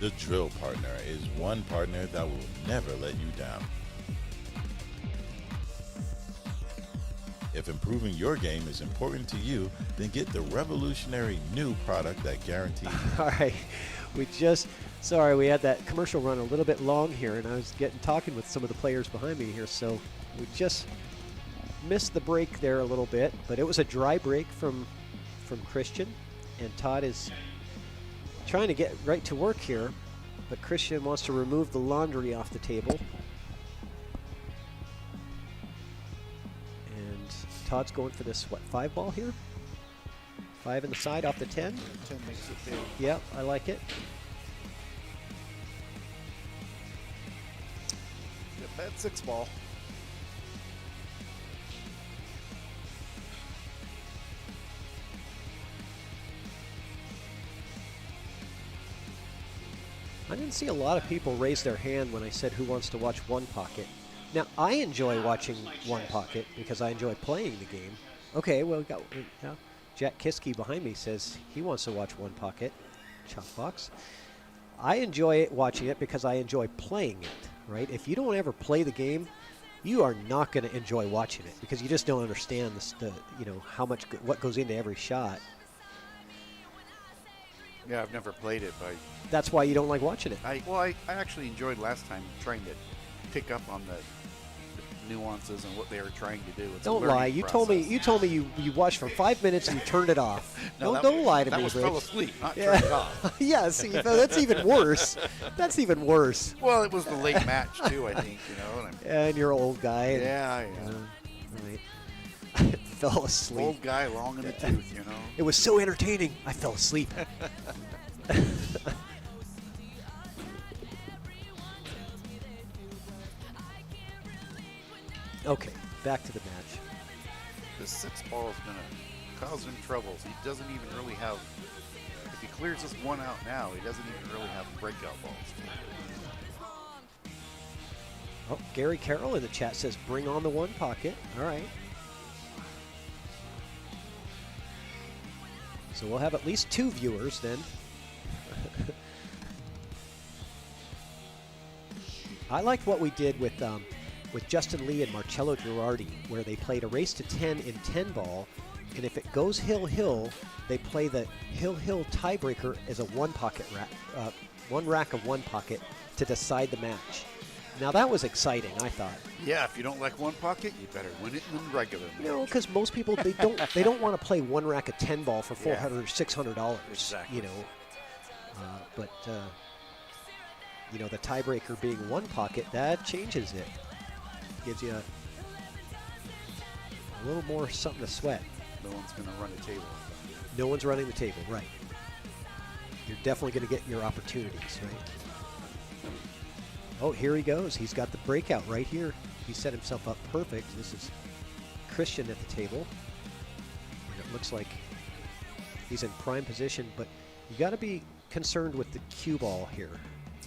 The drill partner is one partner that will never let you down. If improving your game is important to you, then get the revolutionary new product that guarantees. All right, sorry, we had that commercial run a little bit long here, and I was talking with some of the players behind me here, so we just missed the break there a little bit, but it was a dry break from Christian, and Todd is trying to get right to work here, but Christian wants to remove the laundry off the table. And Todd's going for this, 5 ball here? 5 in the side off the 10? 10 makes it big. Yep, I like it. Yep, that's 6 ball. I didn't see a lot of people raise their hand when I said who wants to watch one pocket. Now, I enjoy watching One Pocket because I enjoy playing the game. Okay, well, Jack Kiske behind me says he wants to watch One Pocket. Chalkbox. I enjoy watching it because I enjoy playing it, right? If you don't ever play the game, you are not going to enjoy watching it because you just don't understand what goes into every shot. Yeah, I've never played it, but That's why you don't like watching it. I actually enjoyed last time trying to pick up on the nuances and what they were trying to do. It's a Don't learning lie. You told me process. you watched for 5 minutes and you turned it off. No, don't lie to that me, was Rich. fell asleep, not Yeah. turned it off. Yeah, see, that's even worse. That's even worse. Well, it was the late match too, I think. And you're an old guy. And, Yeah. right. I fell asleep. Old guy, long in the tooth. It was so entertaining. I fell asleep. Okay, back to the match. The 6 ball is going to cause him troubles. He doesn't even really have. If he clears this one out now, he doesn't even really have breakout balls. Oh, Gary Carroll in the chat says, "Bring on the One Pocket." All right. So we'll have at least 2 viewers then. I liked what we did with Justin Lee and Marcello Girardi, where they played a race to 10 in 10 ball, and if it goes hill-hill, they play the hill-hill tiebreaker as a one rack of one pocket to decide the match. Now that was exciting, I thought. Yeah, if you don't like One Pocket, you better win it in the regular match. No, because most people they don't want to play one rack of 10 ball for $400 or $600. Exactly. The tiebreaker being One Pocket, that changes it. Gives you a little more something to sweat. No one's going to run the table. No one's running the table, right? You're definitely going to get your opportunities, right? Oh, here he goes. He's got the breakout right here. He set himself up perfect. This is Christian at the table. And it looks like he's in prime position, but you got to be concerned with the cue ball here.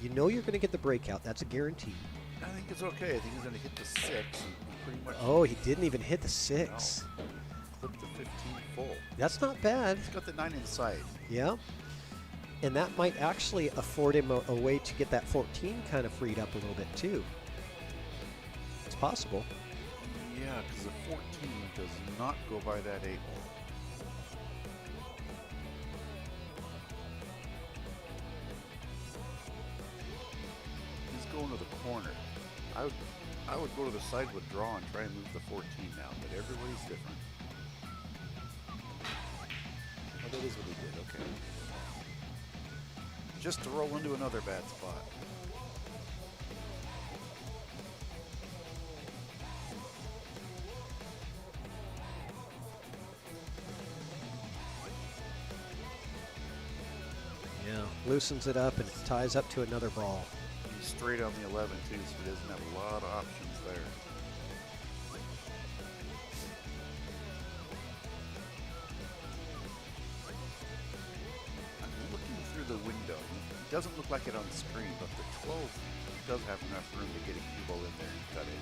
You know you're going to get the breakout. That's a guarantee. I think it's okay. I think he's going to hit the 6 and pretty much. Oh, he didn't even hit the 6. No. Clip the 15 full. That's not bad. He's got the 9 inside. Yeah. And that might actually afford him a way to get that 14 kind of freed up a little bit too. It's possible. Yeah, because the 14 does not go by that 8 ball. He's going to the corner. I would go to the side with draw and try and move the 14 now, but everybody's different. Oh, that is what he did, okay. Just to roll into another bad spot. Yeah. Loosens it up and it ties up to another ball. He's straight on the 11 too, so he doesn't have a lot of options there. I'm looking through the window. It doesn't look like it on the screen, but the 12 does have enough room to get a cue ball in there and cut it.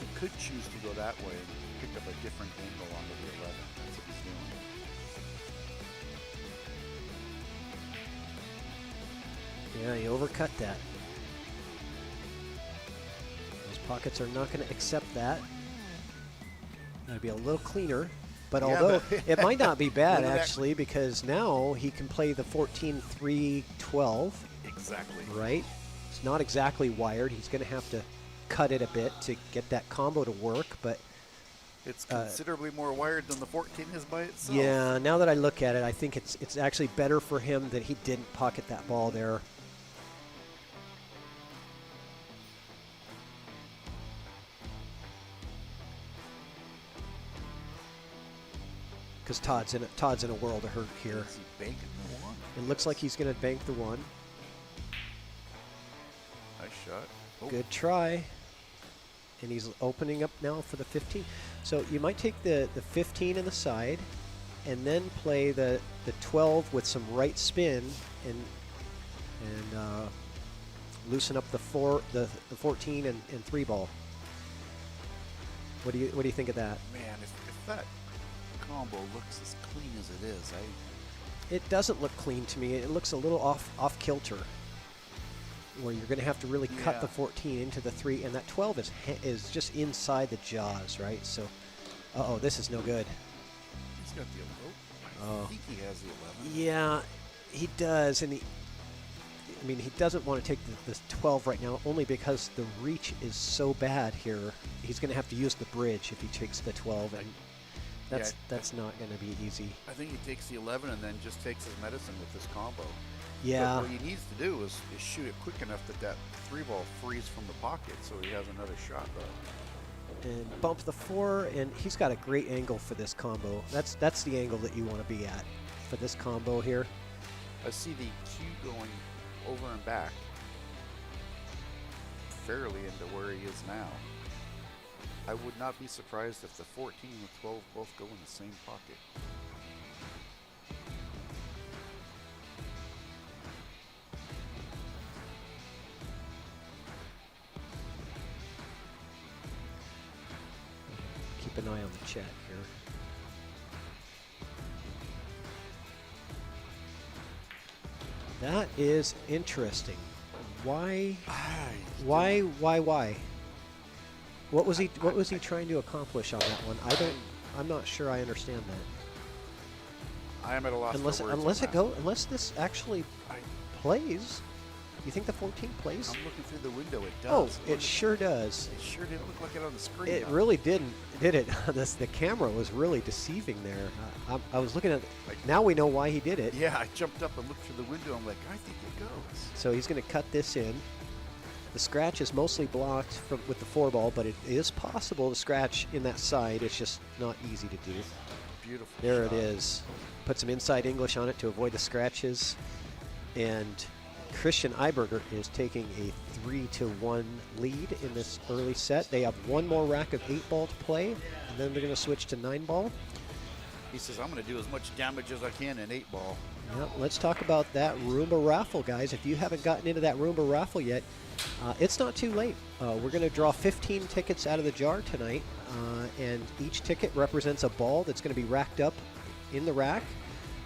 He could choose to go that way and pick up a different angle onto the 11. That's what he's doing. Yeah, he overcut that. Those pockets are not going to accept that. Got to be a little cleaner. But Yeah, although but it might not be bad Look at that. actually, because now he can play the 14-3-12. Exactly. Right? It's not exactly wired. He's going to have to cut it a bit to get that combo to work, but It's considerably more wired than the 14 is by itself. yeah, now that I look at it, I think it's actually better for him that he didn't pocket that ball there. Because Todd's in a world of hurt here. Is he banking the 1? It looks like he's going to bank the 1. Nice shot. Oh, Good try. And he's opening up now for the 15. So you might take the 15 in the side and then play the 12 with some right spin and loosen up the 14 and 3 ball. What do you think of that? Man, if that combo looks as clean as it is, It doesn't look clean to me. It looks a little off kilter, where you're going to have to really cut the 14 into the 3, and that 12 is just inside the jaws, right? So, this is no good. He's got the 11. I think he has the 11. Yeah, he does, and he doesn't want to take the 12 right now, only because the reach is so bad here. He's going to have to use the bridge if he takes the 12, and that's not going to be easy. I think he takes the 11 and then just takes his medicine with this combo. Yeah. But what he needs to do is shoot it quick enough that 3 ball frees from the pocket, so he has another shot though. And bump the 4, and he's got a great angle for this combo. That's the angle that you want to be at for this combo here. I see the cue going over and back fairly into where he is now. I would not be surprised if the 14 and the 12 both go in the same pocket. Keep an eye on the chat here. That is interesting. Why? What was he trying to accomplish on that one? I'm not sure I understand that. I am at a loss unless for words unless this actually plays. You think the 14 plays? I'm looking through the window. It does. Oh, it sure does. It sure didn't look like it on the screen. It really didn't, did it? The camera was really deceiving there. I was looking at it. Now we know why he did it. Yeah, I jumped up and looked through the window. I'm like, I think it goes. So he's going to cut this in. The scratch is mostly blocked with the 4 ball, but it is possible to scratch in that side. It's just not easy to do. Beautiful. There shot. it is. Put some inside English on it to avoid the scratches. And Christian Eiberger is taking a 3-1 lead in this early set. They have one more rack of 8 ball to play, and then they're going to switch to 9 ball. He says, I'm going to do as much damage as I can in 8 ball. Yep, let's talk about that Roomba raffle, guys. If you haven't gotten into that Roomba raffle yet, it's not too late. We're going to draw 15 tickets out of the jar tonight, and each ticket represents a ball that's going to be racked up in the rack.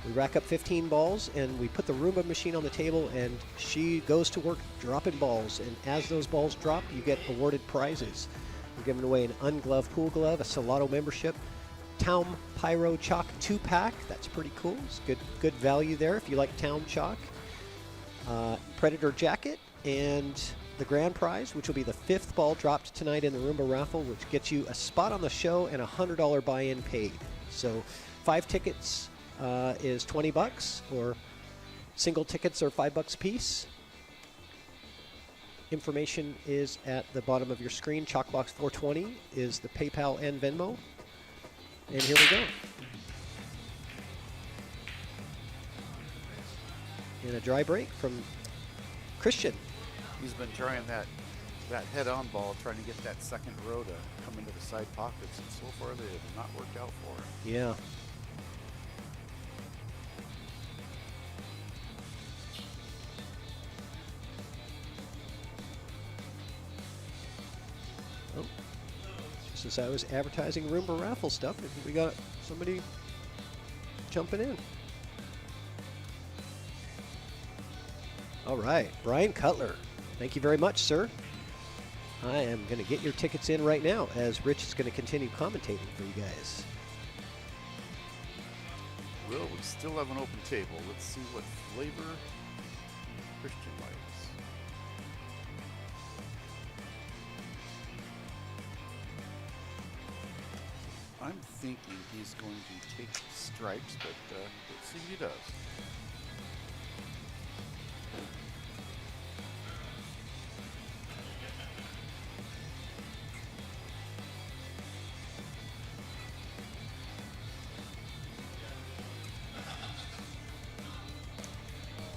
We rack up 15 balls, and we put the Roomba machine on the table, and she goes to work dropping balls. And as those balls drop, you get awarded prizes. We're giving away an ungloved pool glove, a Salado membership, Town Pyro Chalk 2-pack. That's pretty cool. It's good value there if you like Town Chalk. Predator jacket, and the grand prize, which will be the 5th ball dropped tonight in the Roomba raffle, which gets you a spot on the show and a $100 buy-in paid. So 5 tickets is $20, or single tickets are $5 a piece. Information is at the bottom of your screen. Chalkbox 420 is the PayPal and Venmo. And here we go. And a dry break from Christian. He's been trying that head-on ball, trying to get that second row to come into the side pockets, and so far they have not worked out for him. Yeah. Oh, just as I was advertising Roomba raffle stuff, we got somebody jumping in. All right, Brian Cutler. Thank you very much, sir. I am going to get your tickets in right now as Rich is going to continue commentating for you guys. Well, we still have an open table. Let's see what flavor Christian likes. I'm thinking he's going to take stripes, but let's see if he does.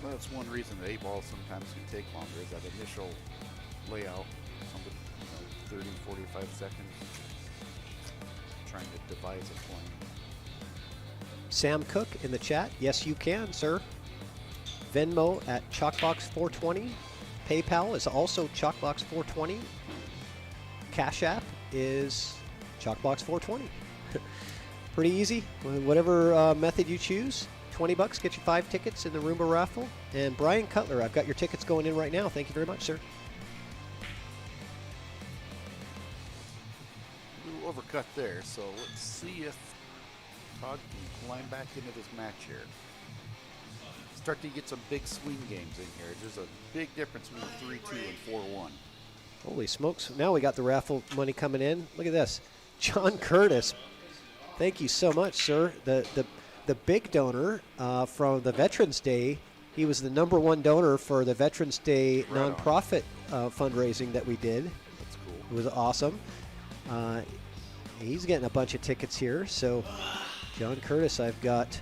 Well, that's one reason the 8 ball sometimes can take longer, is that initial layout, 30, 45 seconds, trying to devise a plan. Sam Cook in the chat. Yes, you can, sir. Venmo at Chalkbox420. PayPal is also Chalkbox420. Cash App is Chalkbox420. Pretty easy. Whatever method you choose. $20 get you 5 tickets in the Roomba raffle. And Brian Cutler, I've got your tickets going in right now. Thank you very much, sir. A little overcut there, so let's see if Todd can climb back into this match here. Start to get some big swing games in here. There's a big difference between 3-2 and 4-1. Holy smokes. Now we got the raffle money coming in. Look at this. John Curtis. Thank you so much, sir. The big donor from the Veterans Day. He was the #1 donor for the Veterans Day nonprofit fundraising that we did. That's cool. It was awesome. He's getting a bunch of tickets here. So, John Curtis, I've got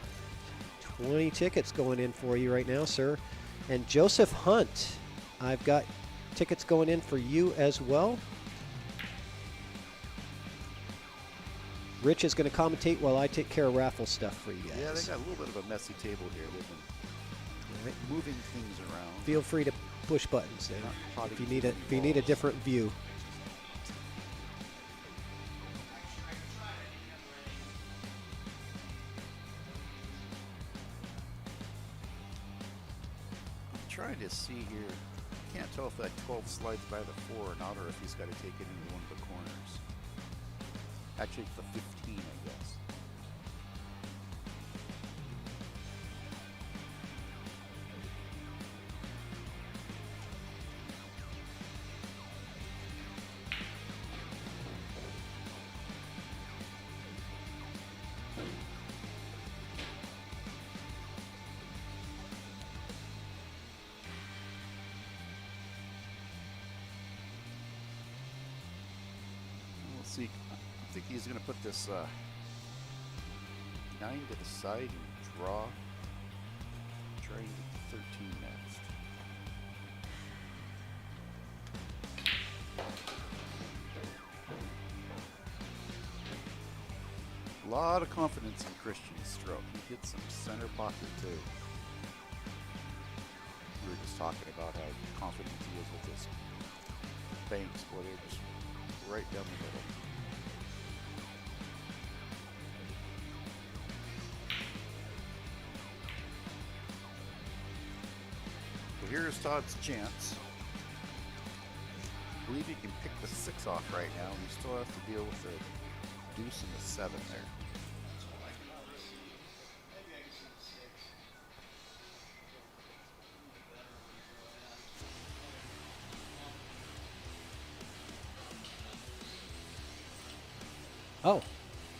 20 tickets going in for you right now, sir. And Joseph Hunt, I've got tickets going in for you as well. Rich is going to commentate while I take care of raffle stuff for you guys. Yeah, they got a little bit of a messy table here. They've been moving things around. Feel free to push buttons there if you need a different view. I'm trying to see here. Can't tell if that 12 slides by the 4 or not, or if he's got to take it into one of the corners. Actually, it's the 15, I guess. We'll see. I think he's going to put this 9 to the side and draw. Try and get the 13 next. A lot of confidence in Christian's stroke. He hit some center pocket too. We were just talking about how confident he is with his banks, boy, they're just right down the middle. Here's Todd's chance. I believe he can pick the 6 off right now, and he still has to deal with the deuce and the 7 there. Oh,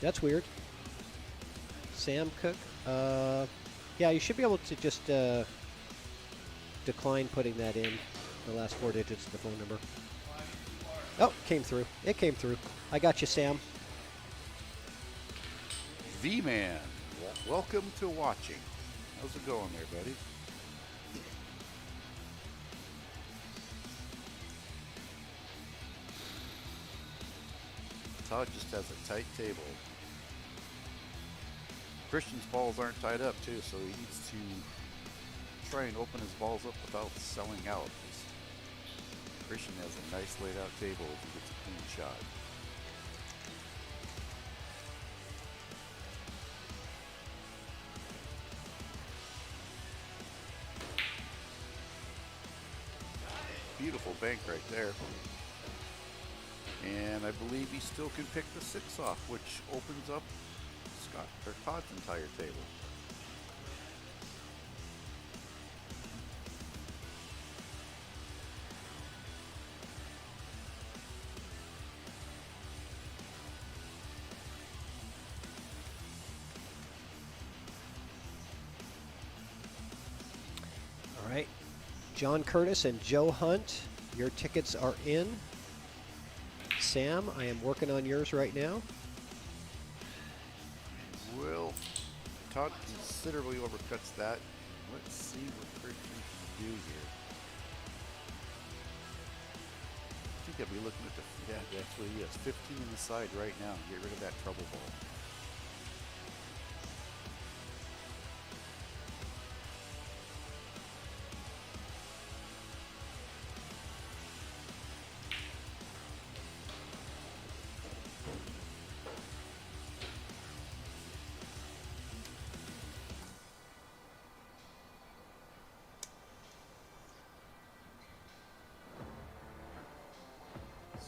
that's weird. Sam Cook. Yeah, you should be able to just decline putting that in, the last 4 digits of the phone number. Oh, came through. It came through. I got you, Sam. V-Man, welcome to watching. How's it going there, buddy? Todd just has a tight table. Christian's balls aren't tied up too, so he needs to try and open his balls up without selling out. Christian has a nice laid out table if he gets a clean shot. Beautiful bank right there. And I believe he still can pick the 6 off, which opens up Scott or Todd's entire table. All right. John Curtis and Joe Hunt, your tickets are in. Sam, I am working on yours right now. Well, Todd considerably overcuts that. Let's see what Christian can do here. I think I'll be looking at the, yeah, that's what he is. 15 in the side right now. Get rid of that trouble ball.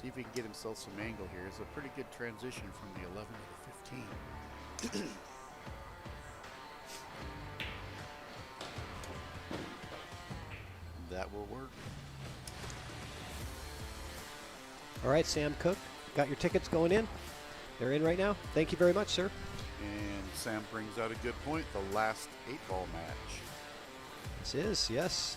See if he can get himself some angle here. It's a pretty good transition from the 11 to the 15. That will work. All right, Sam Cook, got your tickets going in? They're in right now. Thank you very much, sir. And Sam brings out a good point. The last 8-ball match. This is, yes.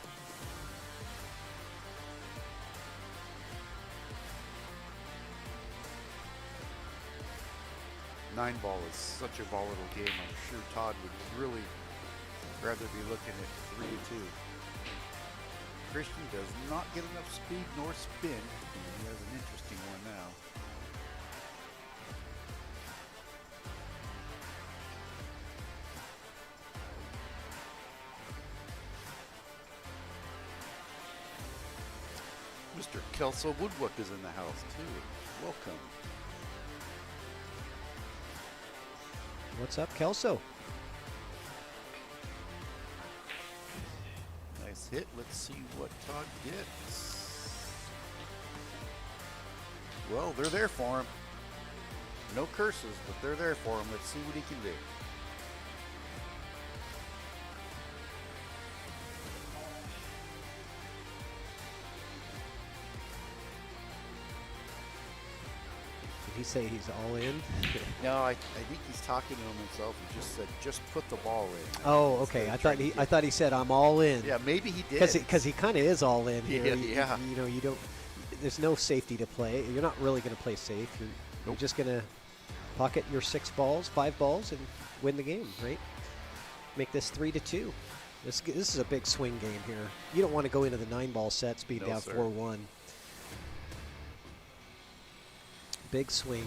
Nine ball is such a volatile game. I'm sure Todd would really rather be looking at 3-2. Christian does not get enough speed nor spin. And he has an interesting one now. Mr. Kelso Woodwork is in the house too. Welcome. What's up, Kelso? Nice hit. Let's see what Todd gets. Well, they're there for him. No curses, but they're there for him. Let's see what he can do. Did he say he's all in? No, I think he's talking to himself. He just said, "Just put the ball in." Oh, okay. I thought he said I'm all in. Yeah, maybe he did. Because he kind of is all in here. Yeah. You know, you don't. There's no safety to play. You're not really going to play safe. You're just going to pocket your 5 balls, and win the game, right? Make this 3-2. This is a big swing game here. You don't want to go into the 9-ball set, speed No, down sir. 4-1. Big swing.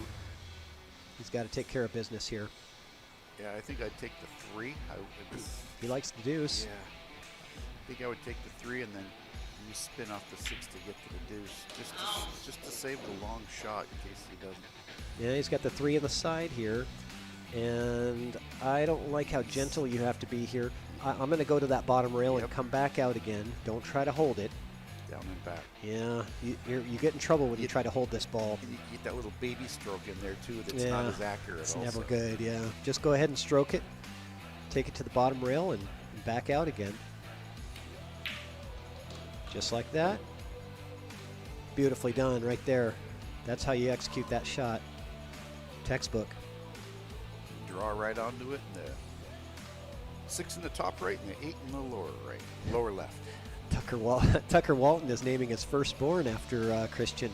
He's got to take care of business here. Yeah, I think I'd take the 3. He likes the deuce. Yeah, I think I would take the 3 and then you spin off the 6 to get to the deuce, just to save the long shot in case he doesn't. Yeah, he's got the 3 on the side here, and I don't like how gentle you have to be here. I'm going to go to that bottom rail and come back out again. Don't try to hold it. Down and back. Yeah, you get in trouble when you try to hold this ball. And you get that little baby stroke in there too that's not as accurate. It's also. never good, yeah. Just go ahead and stroke it, take it to the bottom rail, and back out again. Just like that. Beautifully done right there. That's how you execute that shot. Textbook. Draw right onto it, and the 6 in the top right and the 8 in the lower left. Tucker Walton is naming his firstborn after Christian.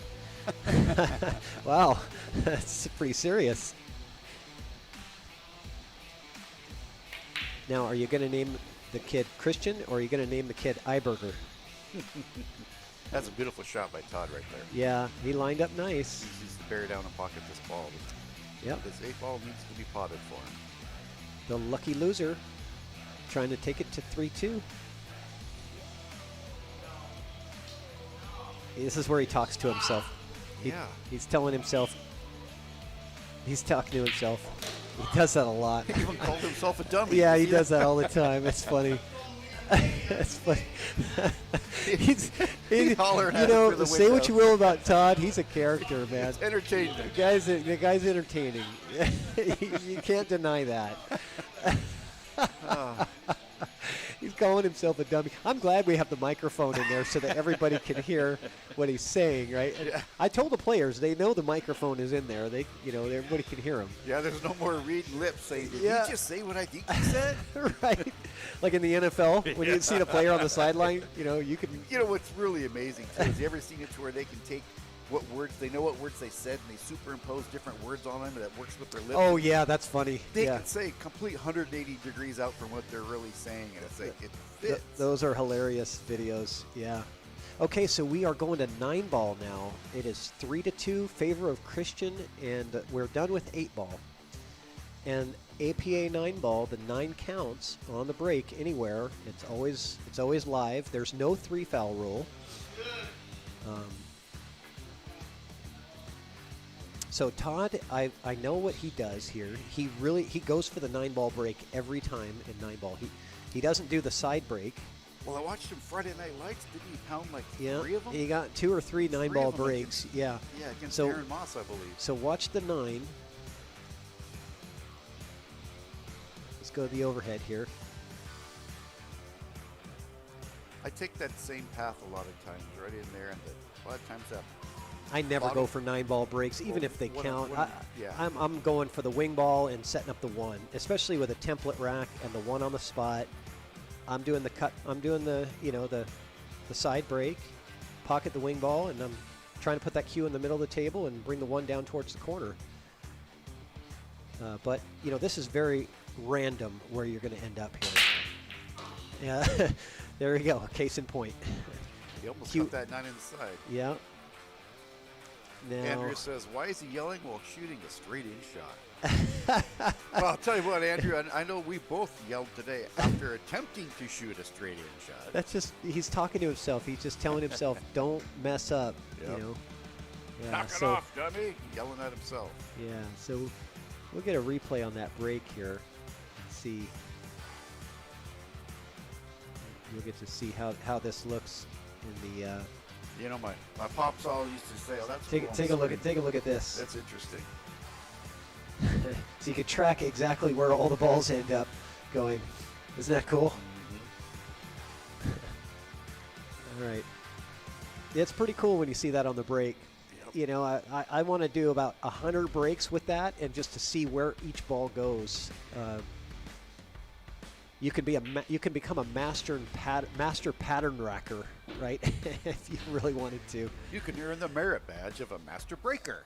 Wow, that's pretty serious. Now, are you going to name the kid Christian, or are you going to name the kid Eiberger? That's a beautiful shot by Todd right there. Yeah, he lined up nice. He needs to bear down and pocket this ball. Yep. This 8-ball needs to be potted for him. The lucky loser trying to take it to 3-2. This is where he talks to himself. Yeah. He's telling himself. He's talking to himself. He does that a lot. He even called himself a dummy. Yeah, he does that all the time. It's funny. It's funny. he's hollering you at him know, through the say window. what you will about Todd. He's a character, man. It's entertaining. The guy's entertaining. You can't deny that. He's calling himself a dummy. I'm glad we have the microphone in there so that everybody can hear what he's saying, right? Yeah. I told the players, they know the microphone is in there. They, everybody can hear him. Yeah, there's no more reading lips saying, did Yeah. he just say what I think he said? Right. Like in the NFL, when you see a player on the sideline, you can. You know what's really amazing, too, is you ever seen it to where they can take they know what words they said, and they superimpose different words on them that works with their lips? Oh, yeah, that's funny. They yeah. can say complete 180 degrees out from what they're really saying, and it's like, it fits. Those are hilarious videos, yeah. Okay, so we are going to 9-ball now. It is 3-2 favor of Christian, and we're done with 8-ball. And APA 9-ball, the 9 counts on the break anywhere. It's always live. There's no 3-foul rule. So Todd, I know what he does here. He goes for the 9-ball break every time in 9-ball. He doesn't do the side break. Well, I watched him Friday Night Lights. Didn't he pound like Yeah, 3 of them? he got 2 or 3 9-ball of them breaks. Yeah. Yeah, against So- Aaron Moss, I believe. So watch the 9. Let's go to the overhead here. I take that same path a lot of times, right in there, and a lot of times that. I never Bottom- go for 9-ball breaks, even Well, if they when- count. when- yeah. I'm going for the wing ball and setting up the 1, especially with a template rack and the 1 on the spot. I'm doing the cut. I'm doing the the side break, pocket the wing ball, and I'm trying to put that cue in the middle of the table and bring the 1 down towards the corner. But this is very random where you're going to end up here. Yeah, there we go. Case in point. He almost Cute. got that 9 inside. Yeah. Now, Andrew says, why is he yelling while shooting a straight-in shot? Well, I'll tell you what, Andrew, I know we both yelled today after attempting to shoot a straight-in shot. that's just, he's talking to himself. He's just telling himself, don't mess up, Yep. Yeah, Knock it off, dummy! Yelling at himself. Yeah, so we'll get a replay on that break here and see. You'll get to see how this looks in the. You know, my pops all used to say, oh, that's Take a look at this. That's interesting. So you can track exactly where all the balls end up going. Isn't that cool? All right. Yeah, it's pretty cool when you see that on the break. Yep. I want to do about 100 breaks with that, and just to see where each ball goes. You can become a master pattern racker, right? If you really wanted to. You can earn the merit badge of a master breaker.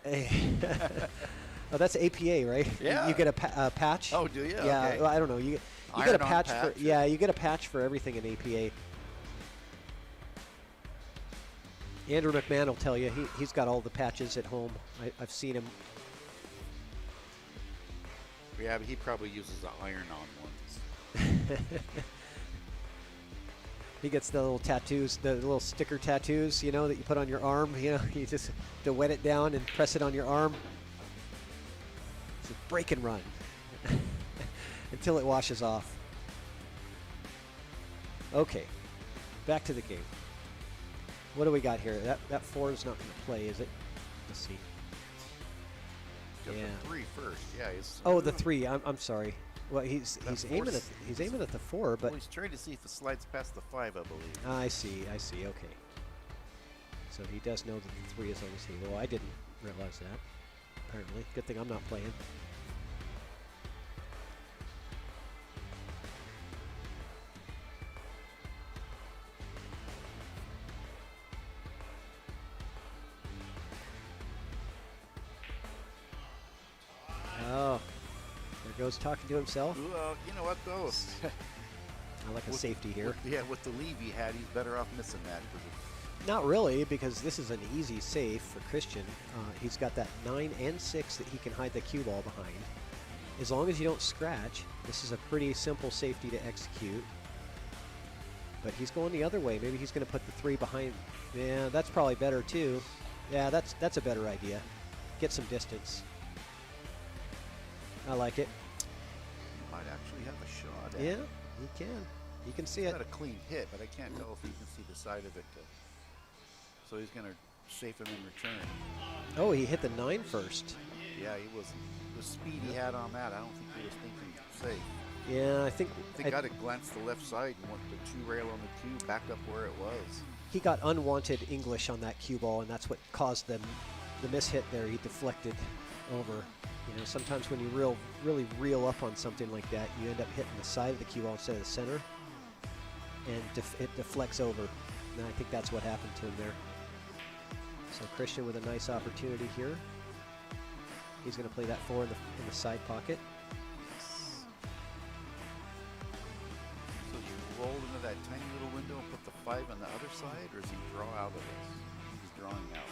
Oh, that's APA, right? Yeah. You get a patch. Oh, do you? Yeah. Okay. Well, I don't know. You get a Iron-on patch patch, for. Yeah, you get a patch for everything in APA. Andrew McMahon will tell you he's got all the patches at home. I've seen him. Yeah, but he probably uses the iron-on ones. He gets the little tattoos, the little sticker tattoos, that you put on your arm. You just to wet it down and press it on your arm. It's a break and run until it washes off. Okay, back to the game. What do we got here? That 4 is not going to play, is it? Let's see. Got Yeah. the 3 first. Yeah. Oh, the 3. I'm sorry. Well, he's aiming at the 4, but Well, he's trying to see if it slides past the 5, I believe. I see. Okay. So he does know that the 3 is on the table. I didn't realize that. Apparently, good thing I'm not playing. Oh, there goes talking to himself. Well, you know what, though? I like a safety here. With the lead he had, he's better off missing that. Not really, because this is an easy save for Christian. He's got that 9 and 6 that he can hide the cue ball behind. As long as you don't scratch, this is a pretty simple safety to execute. But he's going the other way. Maybe he's going to put the 3 behind. Yeah, that's probably better too. Yeah, that's a better idea. Get some distance. I like it. He might actually have a shot at Yeah, it. he can. He can see He's it. got a clean hit, but I can't tell if he can see the side of it. So he's going to safe him in return. Oh, he hit the 9 first. Yeah, he was. The speed he had on that, I don't think he was thinking safe. Yeah, I think They got to glance the left side and went the 2 rail on the cue back up where it was. he got unwanted English on that cue ball, and that's what caused the mishit there. He deflected over. Sometimes when you really reel up on something like that, you end up hitting the side of the cue ball instead of the center, and it deflects over. And I think that's what happened to him there. So Christian with a nice opportunity here. He's going to play that 4 in the side pocket. So you roll into that tiny little window and put the 5 on the other side, or does he draw out of this? He's drawing out.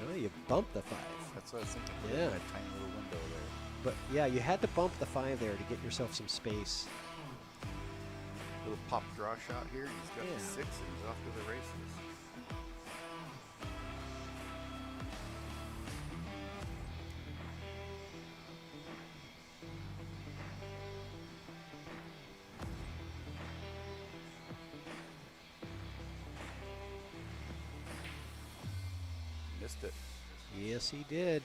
No, you bump the 5. That's what I was thinking. Put Yeah. that tiny little window there. But yeah, you had to bump the 5 there to get yourself some space. Little pop draw shot here. He's got Yeah. the 6 and he's off to the races. Missed it. Yes, he did.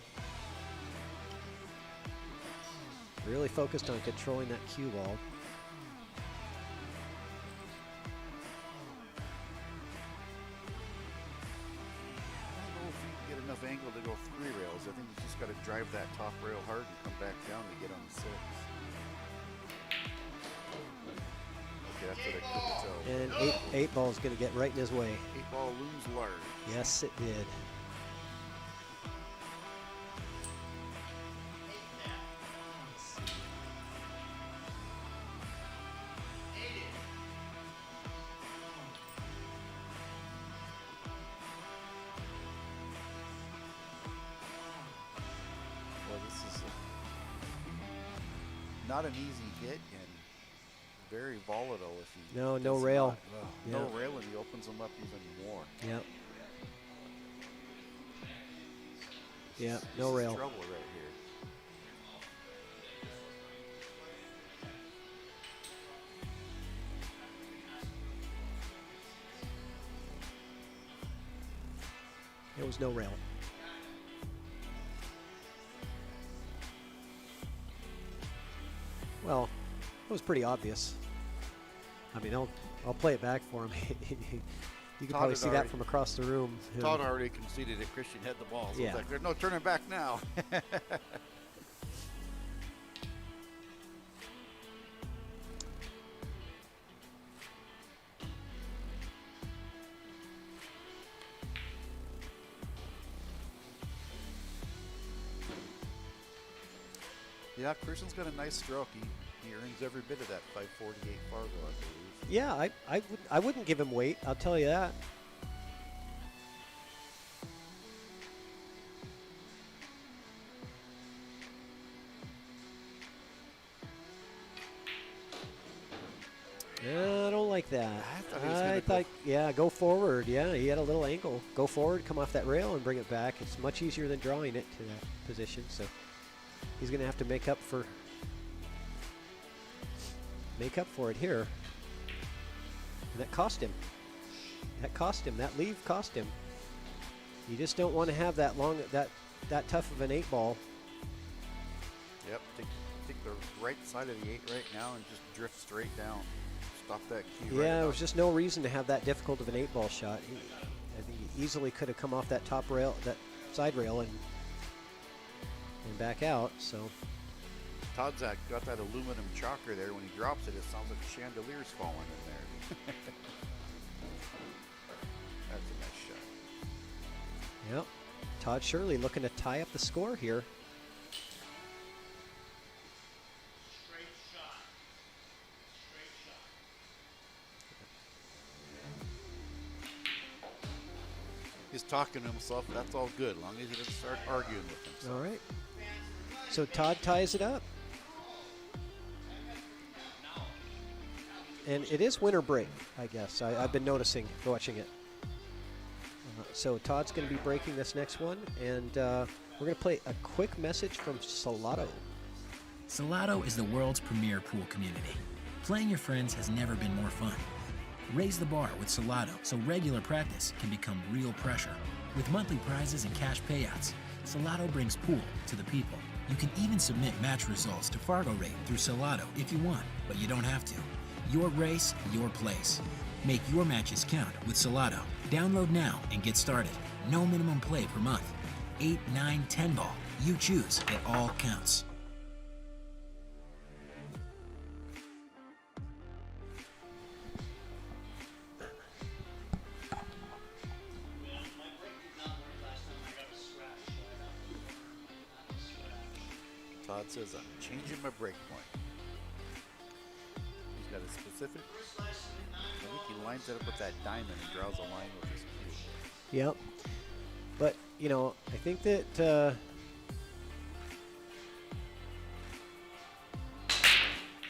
Really focused on controlling that cue ball. I don't know if you can get enough angle to go 3 rails. I think you just got to drive that top rail hard and come back down to get on the 6. Okay, that's what I couldn't tell. And eight ball is going to get right in his way. 8 ball looms large. Yes, it did. Well, this is not an easy hit and very volatile if he No does rail. not- No Yeah. rail, and he opens them up even more. Yep. Yeah, This no is rail. trouble right here. There was no rail. Well, it was pretty obvious. I mean, I'll play it back for him. You can Todd probably had see that already- from across the room. Todd already conceded that Christian had the ball, so Yeah. it's like, there's no turning back now. Yeah, Christian's got a nice stroke. He earns every bit of that 548 Fargo, I believe. Yeah, I wouldn't give him weight. I'll tell you that. I don't like that. I thought he was gonna go- yeah, go forward. Yeah, he had a little angle. Go forward, come off that rail, and bring it back. It's much easier than drawing it to that position. So he's going to have to make up for it here. And that cost him. That leave cost him. You just don't want to have that that tough of an 8 ball. Yep, take the right side of the 8 right now and just drift straight down. Stop that cue. Yeah, right there about- was just no reason to have that difficult of an 8 ball shot. I think he easily could have come off that top rail, that side rail, and back out. So Todd's got that aluminum chocker there. When he drops it, it sounds like a chandelier's falling in there. That's a nice shot. yep, Todd Shirley looking to tie up the score here. He's talking to himself. That's all good, as long as he doesn't start arguing with himself. All right. So Todd ties it up. And it is winter break, I guess. I've been noticing, watching it. So Todd's going to be breaking this next one, and we're going to play a quick message from Salado. Salado is the world's premier pool community. Playing your friends has never been more fun. Raise the bar with Salado so regular practice can become real pressure. With monthly prizes and cash payouts, Salado brings pool to the people. You can even submit match results to Fargo Rate through Salado if you want, but you don't have to. Your race, your place. Make your matches count with Salado. Download now and get started. No minimum play per month. 8, 9, 10 ball. You choose. It all counts. Todd says, I'm changing my break point. He's got a specific. I think he lines it up with that diamond and draws a line with his cue. Yep. But, you know, I think that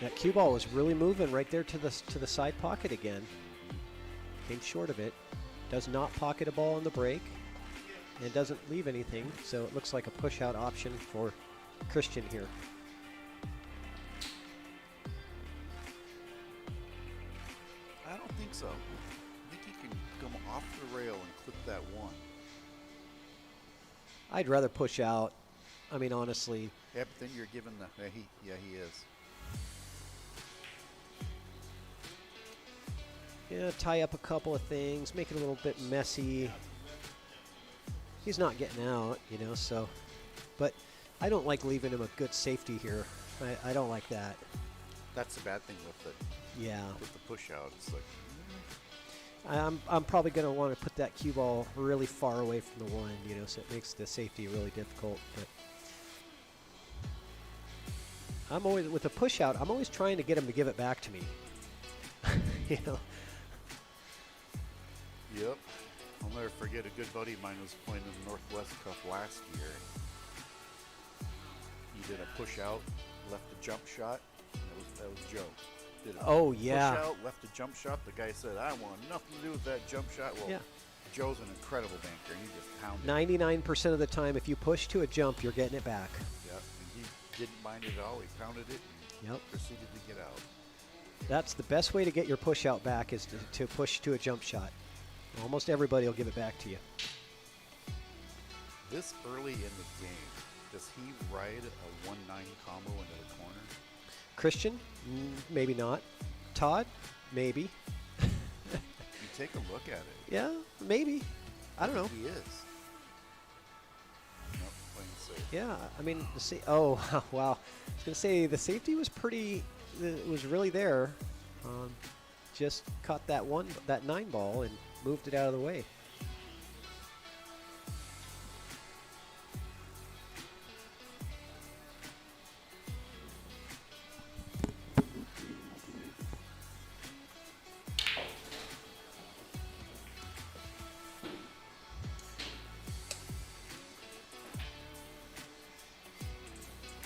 that cue ball was really moving right there to the side pocket again. Came short of it. Does not pocket a ball on the break. And doesn't leave anything. So it looks like a push-out option for Christian here. I don't think so. I think he can come off the rail and clip that one. I'd rather push out. I mean, honestly. Yeah, but then you're given the... he is. Yeah, tie up a couple of things, make it a little bit messy. He's not getting out, you know, so. But I don't like leaving him a good safety here. I don't like that. That's the bad thing with it. Yeah. With the push out, it's like... I'm probably going to want to put that cue ball really far away from the one, you know, so it makes the safety really difficult. But I'm always, with a push out, I'm always trying to get him to give it back to me. You know? Yep. I'll never forget a good buddy of mine was playing in the Northwest Cup last year. He did a push out, left a jump shot. That was Joe. Did a push out, left a jump shot. The guy said, I want nothing to do with that jump shot. Well, Joe's an incredible banker, and he just pounded 99% of the time, if you push to a jump, you're getting it back. Yep. And he didn't mind it at all. He pounded it and proceeded to get out. That's the best way to get your push out back is to push to a jump shot. Almost everybody will give it back to you. This early in the game, does he ride a 1-9 combo into the corner? Christian? Maybe not. Todd? Maybe. You take a look at it. Yeah, maybe. I don't know. He is. Nope, playing safe. Yeah, I mean, oh, wow. I was going to say the safety was was really there. Just caught that 9 ball and moved it out of the way.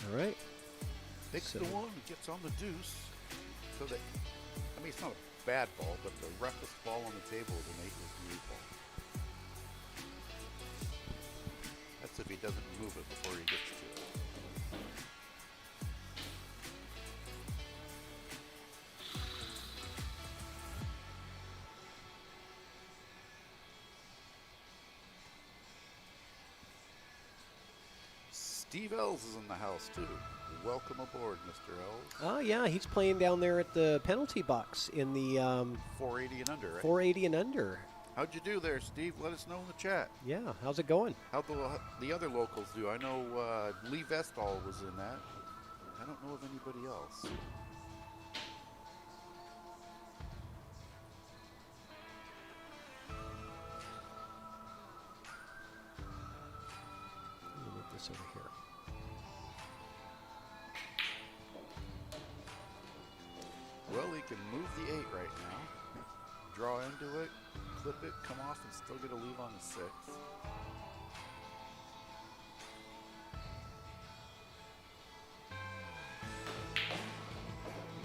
All right. Takes the one, gets on the deuce. So that, I mean, it's not a bad ball, but the roughest ball on the table is an 8 ball. That's if he doesn't move it before he gets to it. Steve Ells is in the house, too. Welcome aboard, Mr. Ells. Oh, yeah, he's playing down there at the penalty box in the 480 and under, right? 480 and under. How'd you do there, Steve? Let us know in the chat. Yeah, how's it going? How'd the other locals do? I know Lee Vestall was in that. I don't know of anybody else. Let me move this over here. Well, he can move the 8 right now. Draw into it, clip it, come off, and still get a leave on the 6.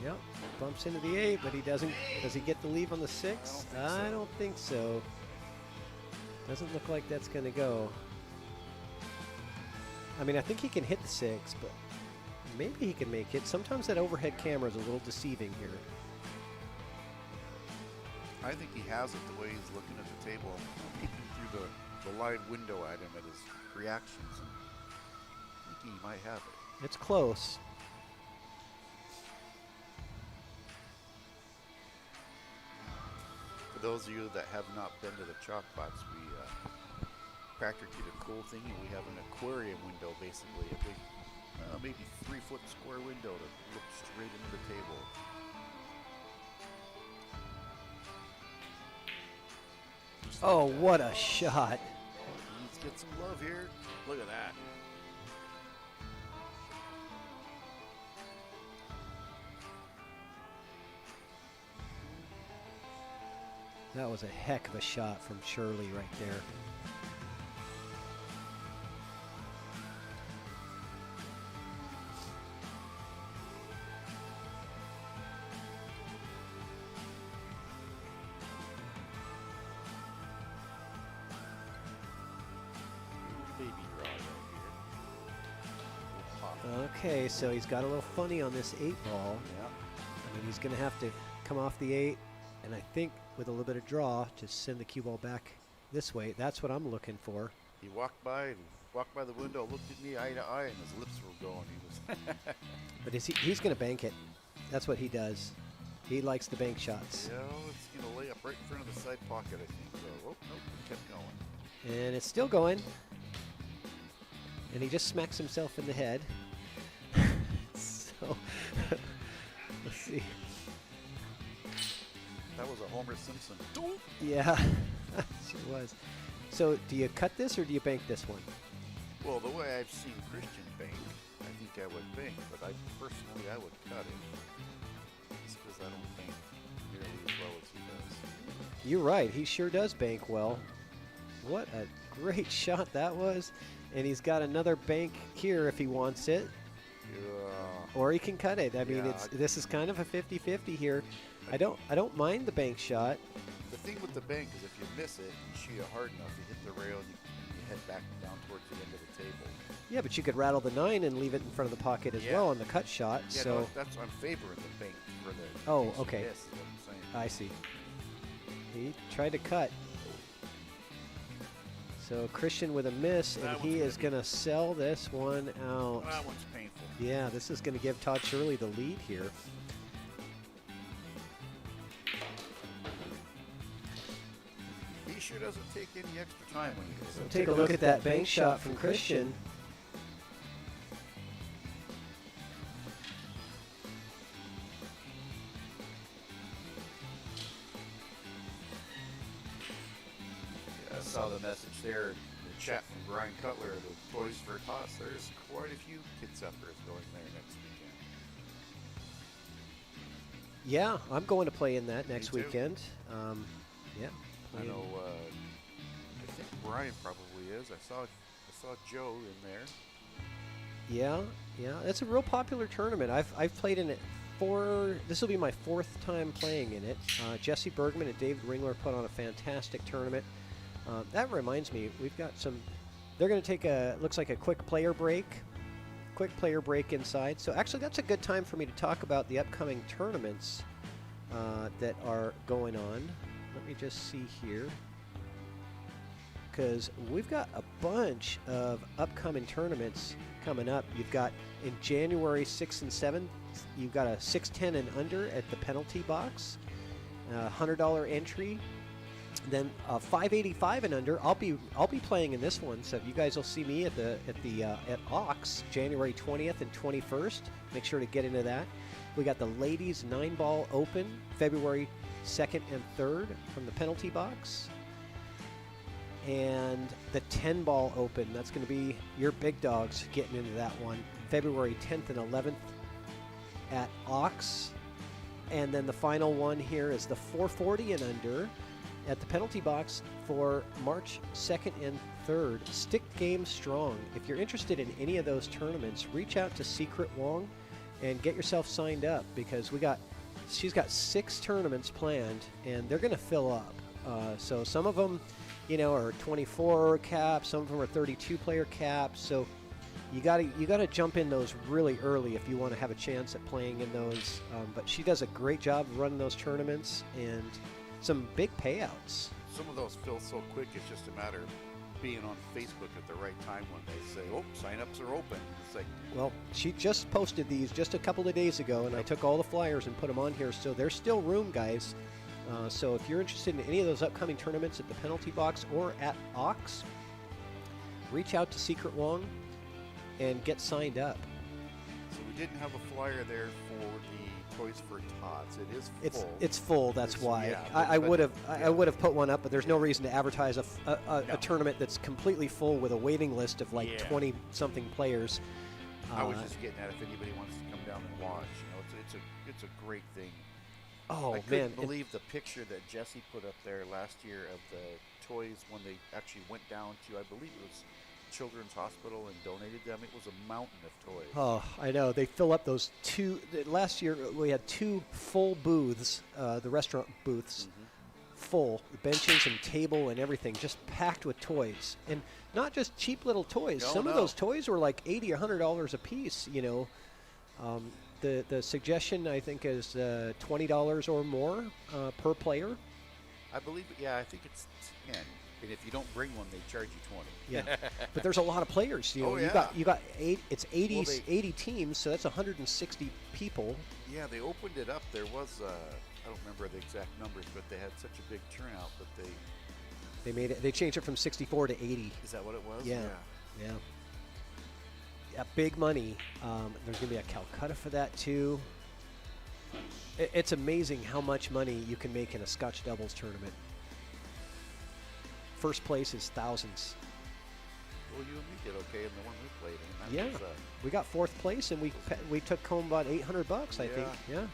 Yep, bumps into the 8, but he doesn't. Does he get the leave on the 6? I don't think so. Doesn't look like that's going to go. I mean, I think he can hit the 6, but maybe he can make it. Sometimes that overhead camera is a little deceiving here. I think he has it the way he's looking at the table, peeking through the live window at him at his reactions. And I think he might have it. It's close. For those of you that have not been to the Chalk Box, we practically did a cool thing. We have an aquarium window, basically, a big, maybe 3-foot square window to look straight into the table. Oh, what a shot. Let's get some love here. Look at that. That was a heck of a shot from Shirley right there. Okay, so he's got a little funny on this 8 ball. Yeah. I mean, he's going to have to come off the 8, and I think with a little bit of draw to send the cue ball back this way. That's what I'm looking for. He walked by and walked by the window, looked at me eye to eye, and his lips were going. He was. But he's going to bank it. That's what he does. He likes the bank shots. Yeah, it's going to lay up right in front of the side pocket, I think. So, nope, he kept going. And it's still going. And he just smacks himself in the head. So, let's see. That was a Homer Simpson. Yeah, sure was. So, do you cut this or do you bank this one? Well, the way I've seen Christian bank, I think I would bank, but I would cut it. Just because I don't bank nearly as well as he does. You're right. He sure does bank well. What a great shot that was. And he's got another bank here if he wants it. Yeah. Or he can cut it. I mean, Yeah, this is kind of a 50-50 here. I don't mind the bank shot. The thing with the bank is if you miss it, you shoot it hard enough, you hit the rail, and you head back down towards the end of the table. Yeah, but you could rattle the 9 and leave it in front of the pocket as well on the cut shot. Yeah, so no, that's I'm favoring the bank for the. Oh, okay. Yes, is what I'm saying. I see. He tried to cut. So Christian with a miss, and he is going to sell this one out. That one's painful. Yeah, this is going to give Todd Shirley the lead here. He sure doesn't take any extra time when he does it. Take a look at that bank shot from Christian. I saw the message there in the chat from Brian Cutler, the Toys for Tots. There's quite a few kid suppers going there next weekend. Yeah, I'm going to play in that next too. weekend. Yeah. I know. I think Brian probably is. I saw Joe in there. Yeah, it's a real popular tournament. I've played in it this will be my 4th time playing in it. Jesse Bergman and David Ringler put on a fantastic tournament. That reminds me, we've got they're going to take looks like a quick player break inside. So actually that's a good time for me to talk about the upcoming tournaments that are going on. Let me just see here. Because we've got a bunch of upcoming tournaments coming up. You've got in January 6th and 7th, you've got a 610 and under at the penalty box, $100 entry. Then 585 and under, I'll be playing in this one. So you guys will see me at Ox January 20th and 21st. Make sure to get into that. We got the ladies 9-ball open February 2nd and 3rd from the penalty box. And the 10-ball open, that's going to be your big dogs getting into that one. February 10th and 11th at Ox. And then the final one here is the 440 and under at the penalty box for March 2nd and 3rd. Stick game strong. If you're interested in any of those tournaments, reach out to Secret Wong and get yourself signed up because she's got 6 tournaments planned and they're going to fill up. So some of them, are 24 caps. Some of them are 32 player caps. So you gotta jump in those really early if you want to have a chance at playing in those. But she does a great job of running those tournaments and some big payouts. Some of those fill so quick, it's just a matter of being on Facebook at the right time when they say, oh, sign-ups are open. It's like, well, she just posted these just a couple of days ago, and I took all the flyers and put them on here. So there's still room, guys. So if you're interested in any of those upcoming tournaments at the penalty box or at Ox, reach out to Secret Wong and get signed up. So we didn't have a flyer there for the Toys for Tots. It is full. It's full. That's why yeah, I would have put one up, but there's no reason to advertise a tournament that's completely full with a waiting list of like 20 something players. I was just getting at if anybody wants to come down and watch. It's a great thing. Oh, I couldn't believe the picture that Jesse put up there last year of the toys when they actually went down to, I believe it was Children's Hospital and donated them. It was a mountain of toys. Oh, I know. They fill up those 2. Last year we had 2 full booths, the restaurant booths, full, benches and table and everything, just packed with toys. And not just cheap little toys. Some of those toys were like $80 or $100 a piece, The suggestion, I think, is $20 or more per player. I believe, I think it's 10. And if you don't bring one, they charge you 20. Yeah, but there's a lot of players. You know, Oh, yeah. you got 80 Well, they- 80 teams, so that's 160 people. Yeah, they opened it up. There was, I don't remember the exact numbers, but they had such a big turnout that They changed it from 64 to 80. is that what it was? Yeah. Yeah, big money. There's gonna be a Calcutta for that too. It's amazing how much money you can make in a Scotch doubles tournament. First place is thousands. Well, you and me did okay in the one we played in. That Yeah, was, we got fourth place, and we took home about $800, I Yeah. think. Yeah.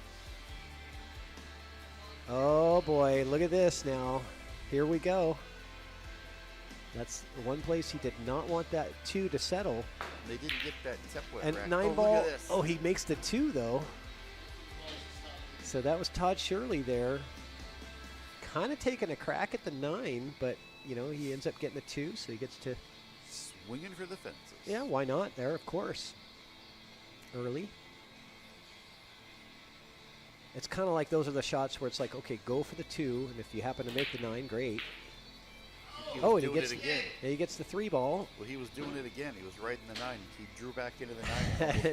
Oh boy, look at this now. Here we go. That's one place he did not want that 2 to settle. they didn't get that template And rack. 9 oh, ball. Look at this. Oh, he makes the 2 though. So that was Todd Shirley there. Kind of taking a crack at the 9, but you know he ends up getting a 2, so he gets to. Swinging for the fences. Yeah, why not? There, of course. Early. It's kind of like those are the shots where it's like, okay, go for the 2, and if you happen to make the 9, great. He was Oh, and doing it again. he gets the 3 ball, Well, he was doing it again. He was riding the 9. He drew back into the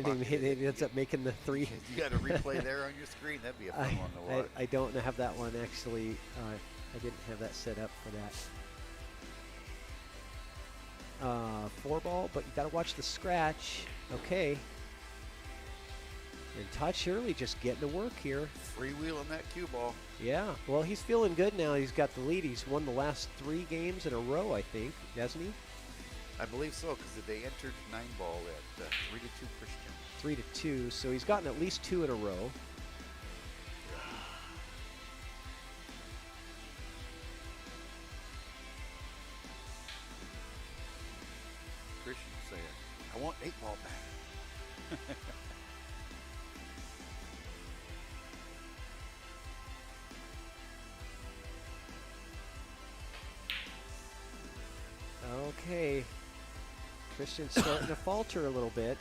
9. and he ends up making the 3. You got a replay there on your screen. That'd be a fun one to watch. I don't have that one actually. I didn't have that set up for that. 4 ball, but you got to watch the scratch. Okay. And Todd Shirley just getting to work here. Freewheeling that cue ball. Yeah. Well, he's feeling good now. He's got the lead. He's won the last 3 games in a row, I think, hasn't he? I believe so, because they entered 9 ball at 3-2 Christian. 3-2. So he's gotten at least 2 in a row. Christian saying, I want 8 ball back. Okay. Christian's starting to falter a little bit.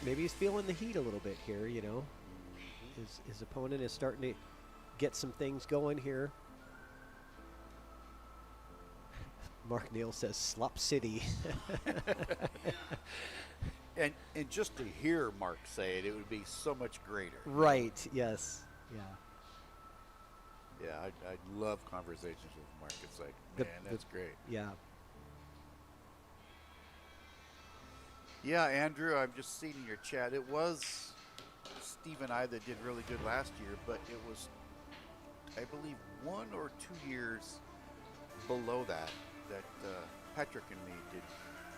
Maybe he's feeling the heat a little bit here, you know. His opponent is starting to get some things going here. Mark Neal says Slop City. And just to hear Mark say it, it would be so much greater. Right, yes. Yeah. Yeah, I love conversations with Mark. It's like, man, that's great. Yeah. Yeah, Andrew, I'm just seeing in your chat. It was Steve and I that did really good last year, but it was, I believe, 1 or 2 years below that Patrick and me did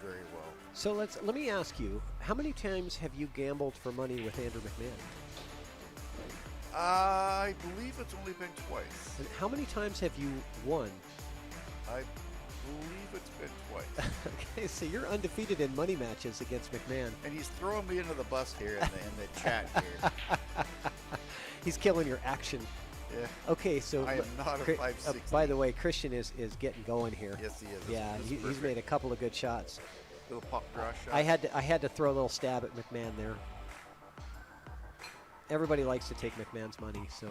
very well. So let me ask you, how many times have you gambled for money with Andrew McMahon? I believe it's only been twice. And how many times have you won? I believe it's been twice. Okay, so you're undefeated in money matches against McMahon. And he's throwing me into the bus here in the chat here. He's killing your action. Yeah. Okay, so I am not a 560. by the way, Christian is getting going here. Yes, he is. Yeah, This is he's perfect. made a couple of good shots. Little pop draw shot. I had to throw a little stab at McMahon there. Everybody likes to take McMahon's money, so.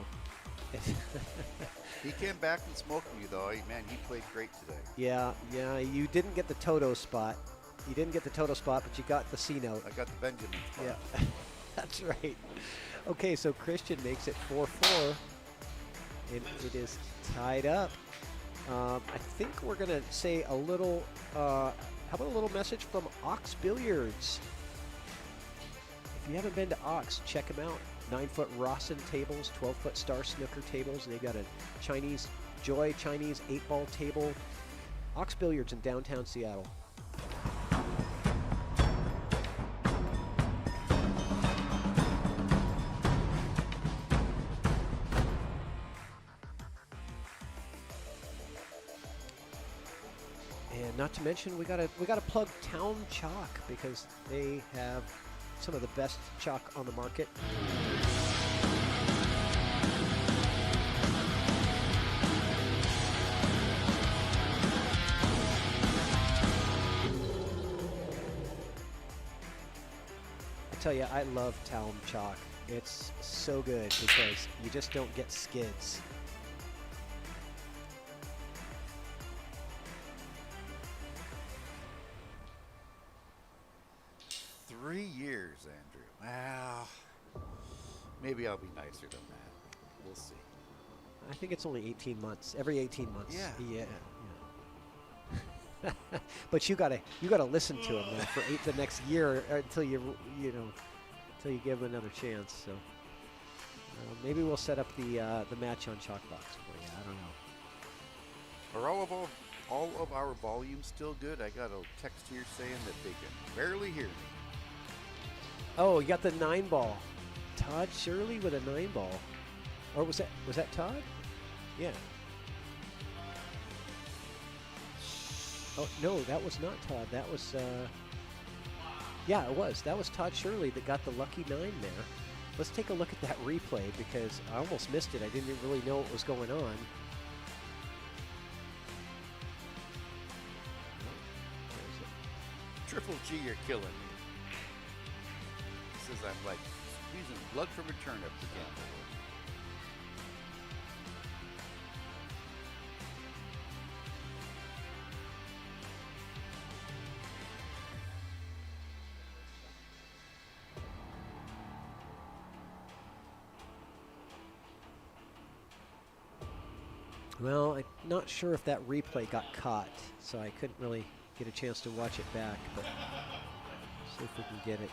He came back and smoked me, though. Man, he played great today. Yeah, you didn't get the Toto spot. You didn't get the Toto spot, but you got the C note. I got the Benjamin spot. Yeah, that's right. Okay, so Christian makes it 4-4, and it is tied up. I think we're gonna say a little. How about a little message from Ox Billiards? If you haven't been to Ox, check them out. 9-foot Rawson tables, 12-foot Star Snooker tables. They've got a Chinese 8-ball table. Ox Billiards in downtown Seattle. And not to mention, we gotta plug Town Chalk because they have some of the best chalk on the market. I tell you, I love Town Chalk. It's so good because you just don't get skids. 3 years, Andrew. Well, maybe I'll be nicer than that. We'll see. I think it's only 18 months. Every 18 months. Yeah. But you gotta listen to him then for the next year until you give him another chance. So maybe we'll set up the match on Chalkbox for you. I don't know. Are all of our volumes still good? I got a text here saying that they can barely hear me. Oh, you got the 9-ball. Todd Shirley with a 9-ball. Or was that Todd? Yeah. Oh no, that was not Todd. That was yeah, it was. That was Todd Shirley that got the lucky 9 there. Let's take a look at that replay because I almost missed it. I didn't really know what was going on. Triple G, you're killing me. Says I'm like squeezing blood from a turnip again. Well, I'm not sure if that replay got caught, so I couldn't really get a chance to watch it back, but see if we can get it.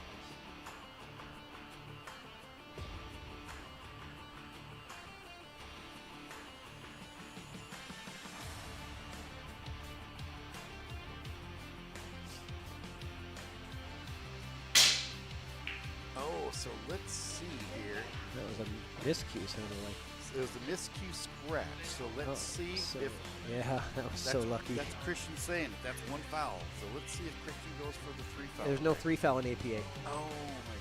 Oh, so let's see here. That was a miscue, sounded like. It was a miscue scratch. So let's see if... Yeah, that was so lucky. That's Christian saying it. That's 1 foul. So let's see if Christian goes for the 3 foul. There's no 3 foul in APA. Oh, my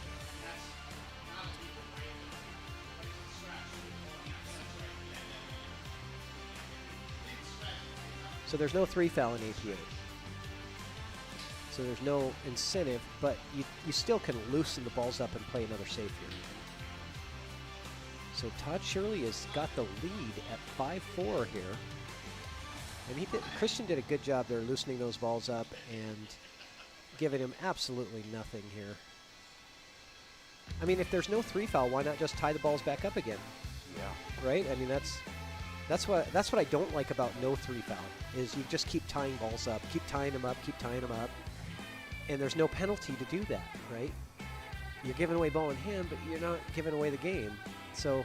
God. So there's no 3 foul in APA. So there's no incentive, but you still can loosen the balls up and play another save here. So Todd Shirley has got the lead at 5-4 here. And Christian did a good job there loosening those balls up and giving him absolutely nothing here. I mean, if there's no 3 foul, why not just tie the balls back up again? Yeah. Right? I mean, that's what I don't like about no 3 foul, is you just keep tying balls up, keep tying them up, and there's no penalty to do that, right? You're giving away ball in hand, but you're not giving away the game. So,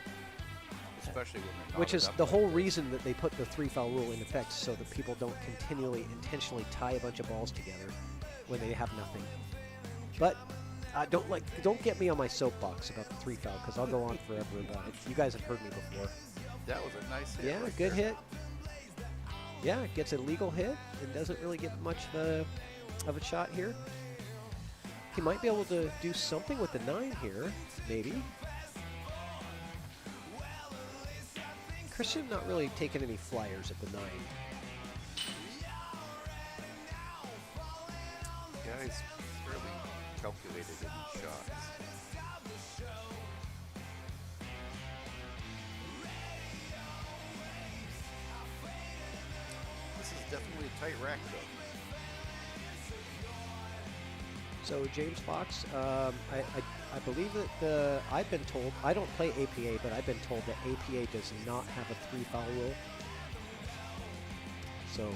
especially when they're which is the whole reason that they put the 3 foul rule in effect, so that people don't continually, intentionally tie a bunch of balls together when they have nothing. But don't get me on my soapbox about the 3 foul, because I'll go on forever about it. You guys have heard me before. That was a nice hit. Yeah, right good there. hit. Yeah, it gets a legal hit and doesn't really get much of a shot here. He might be able to do something with the 9 here, maybe. Christian not really taking any flyers at the 9. Guys fairly calculated in these shots. This is definitely a tight rack, though. So James Fox, I believe that I've been told, I don't play APA, but I've been told that APA does not have a 3 foul rule. So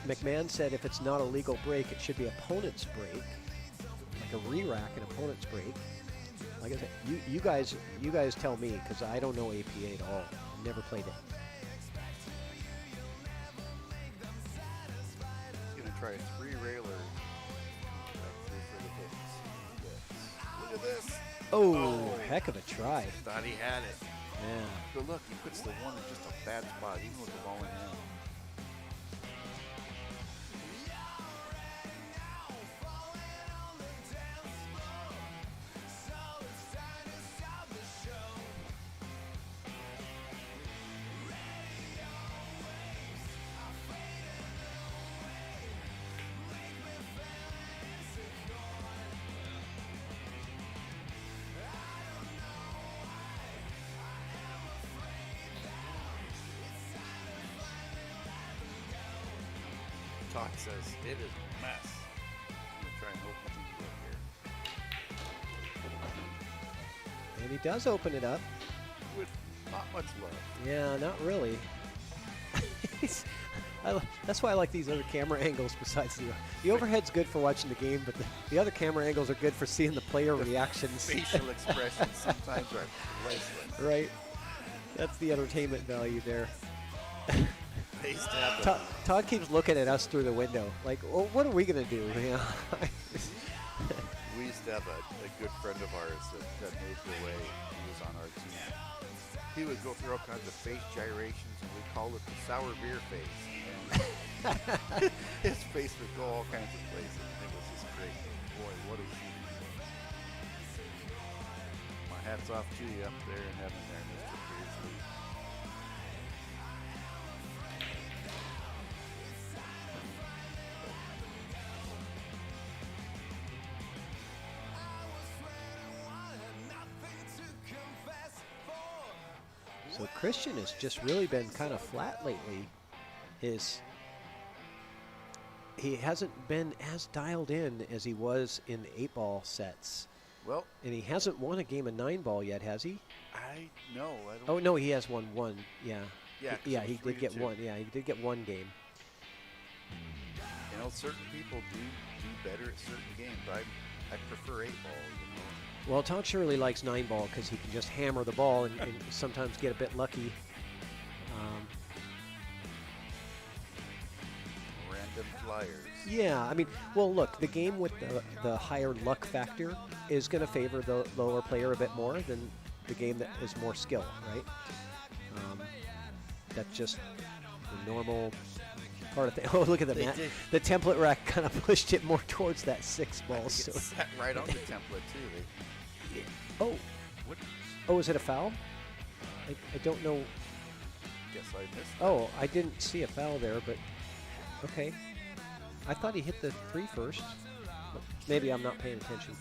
McMahon said if it's not a legal break, it should be opponent's break, like a re-rack and opponent's break. Like I said, you guys tell me, because I don't know APA at all. Never played it. He's gonna try a 3-railer. Look at this. Oh, heck of a try. Thought he had it. Yeah. But look, he puts the 1 in just a bad spot, even with the ball in hand. Todd says it is a mess. I'm gonna try and open And he does open it up. With not much love. Yeah, not really. That's why I like these other camera angles besides the overhead's good for watching the game, but the other camera angles are good for seeing the player reactions. Facial expressions sometimes are priceless. Right. That's the entertainment value there. They used to have Todd keeps looking at us through the window like, well, what are we going to do? Yeah. We used to have a good friend of ours that moved away. He was on our team. He would go through all kinds of face gyrations, and we called it the sour beer face. And his face would go all kinds of places, and it was just great. Boy, what a shooter. My hat's off to you up there in heaven there, Mr. Beardsley. So Christian has just really been kind of flat lately. He hasn't been as dialed in as he was in the 8-ball sets. Well, and he hasn't won a game of 9-ball yet, has he? I don't. Oh no, he has won one. Yeah. Yeah. He did get one. Yeah, he did get one game. You know, certain people do better at certain games. I prefer 8-ball. You know. Well, Todd Shirley likes 9-ball because he can just hammer the ball and sometimes get a bit lucky. Random flyers. Yeah, I mean, well, look, the game with the higher luck factor is going to favor the lower player a bit more than the game that is more skill, right? That's just the normal part of thing. Oh, look at the mat. The template rack kind of pushed it more towards that 6 ball. So It sat right on the template, too. Oh. What? Oh, is it a foul? I don't know. Guess I missed that. Oh, I didn't see a foul there, but okay. I thought he hit the 3 first. Maybe I'm not paying attention.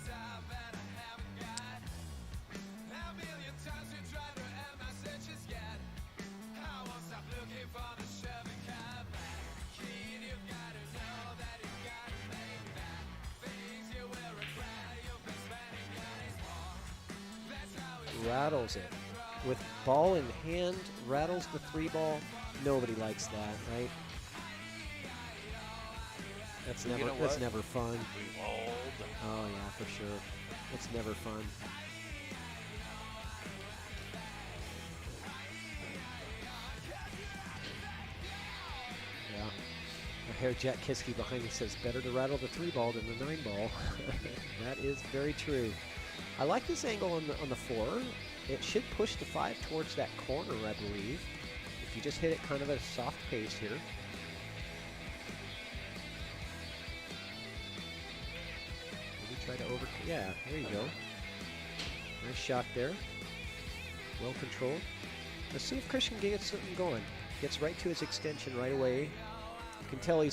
Rattles it. With ball in hand, rattles the 3-ball. Nobody likes that, right? That's never fun. Oh yeah, for sure. It's never fun. Yeah. I hear Jack Kiske behind me says, better to rattle the 3-ball than the 9-ball. That is very true. I like this angle on the 4. It should push the 5 towards that corner, I believe. If you just hit it kind of at a soft pace here. Maybe try to yeah, there you go. Nice shot there. Well controlled. Let's see if Christian gets something going. Gets right to his extension right away. You can tell you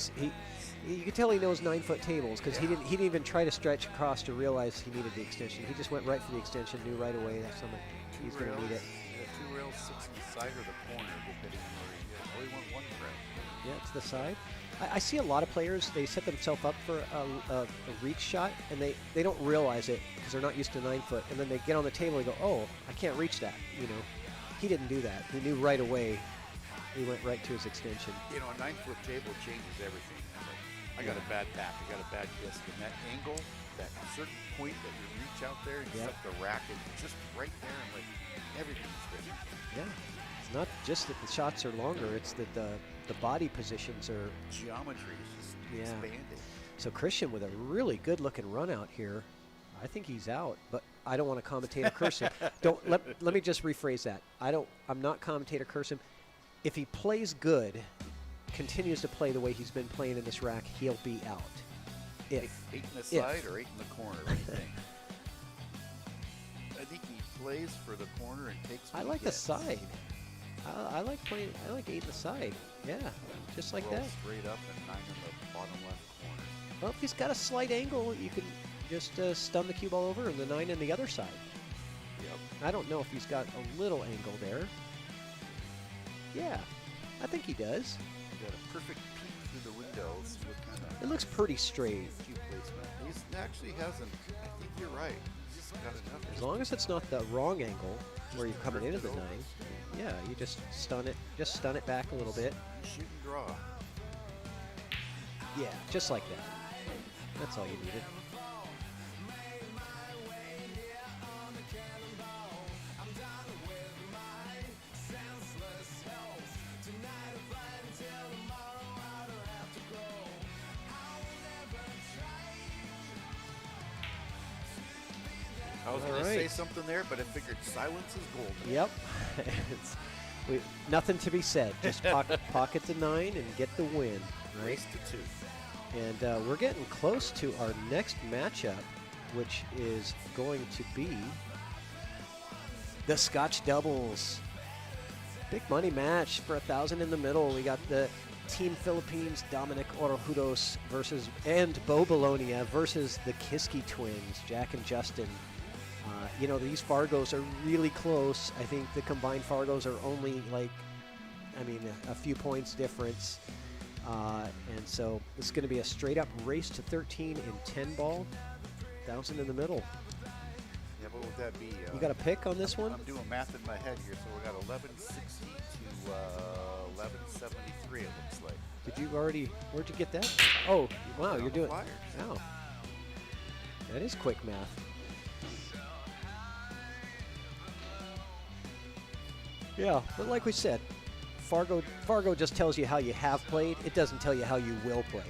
can tell he knows 9-foot tables because he didn't even try to stretch across to realize he needed the extension. He just went right for the extension, knew right away that's something he's going to need it. Yeah, 2 rails, 6 on the side or the corner, depending on where he is. Oh, he went 1 grab. Yeah, it's the side. I see a lot of players, they set themselves up for a reach shot, and they don't realize it because they're not used to 9-foot, and then they get on the table and go, oh, I can't reach that, you know. He didn't do that. He knew right away. He went right to his extension. You know, a 9-foot table changes everything. I got a bad back, I got a bad disc, and that angle, that certain point that you reach out there and set the rack is just right there, and like everything's different. Yeah, it's not just that the shots are longer; it's that the body positions are geometry is just expanding. So Christian with a really good-looking run out here. I think he's out, but I don't want to commentator curse him. Let me just rephrase that. I'm not commentator curse him. If he plays good, continues to play the way he's been playing in this rack, he'll be out. 8 in the side or 8 in the corner, what do you think? I think he plays for the corner and takes what I like he the gets. side. I like 8 in the side. Yeah, just like Roll that. straight up and 9 in the bottom left corner. Well, if he's got a slight angle, you can just stun the cue ball over and the 9 in the other side. Yep. I don't know if he's got a little angle there. Yeah, I think he does. He got a perfect peek through the window. See what kind of It looks pretty straight. cue placement. He actually hasn't. I think you're right. He's just got enough. As long as it's not the wrong angle where you're coming into the 9. Yeah, you just stun it. Just stun it back a little bit. Shoot and draw. Yeah, just like that. That's all you needed. I was going to say something there, but I figured silence is golden. Yep. Nothing to be said. Just pocket the 9 and get the win. Right? Race to 2. And we're getting close to our next matchup, which is going to be the Scotch Doubles. Big money match for $1,000 in the middle. We got the Team Philippines, Dominic Orojudos and Bo Bologna versus the Kiski twins, Jack and Justin. These Fargos are really close. I think the combined Fargos are only a few points difference. And so it's going to be a straight-up race to 13 in 10 ball. 1,000 in the middle. Yeah, what would that be? You got a pick on this one? I'm doing math in my head here, so we got 1160 to 1173. It looks like. Where'd you get that? Oh, wow, you're doing. Flyers. Wow, that is quick math. Yeah, but like we said, Fargo just tells you how you have played. It doesn't tell you how you will play.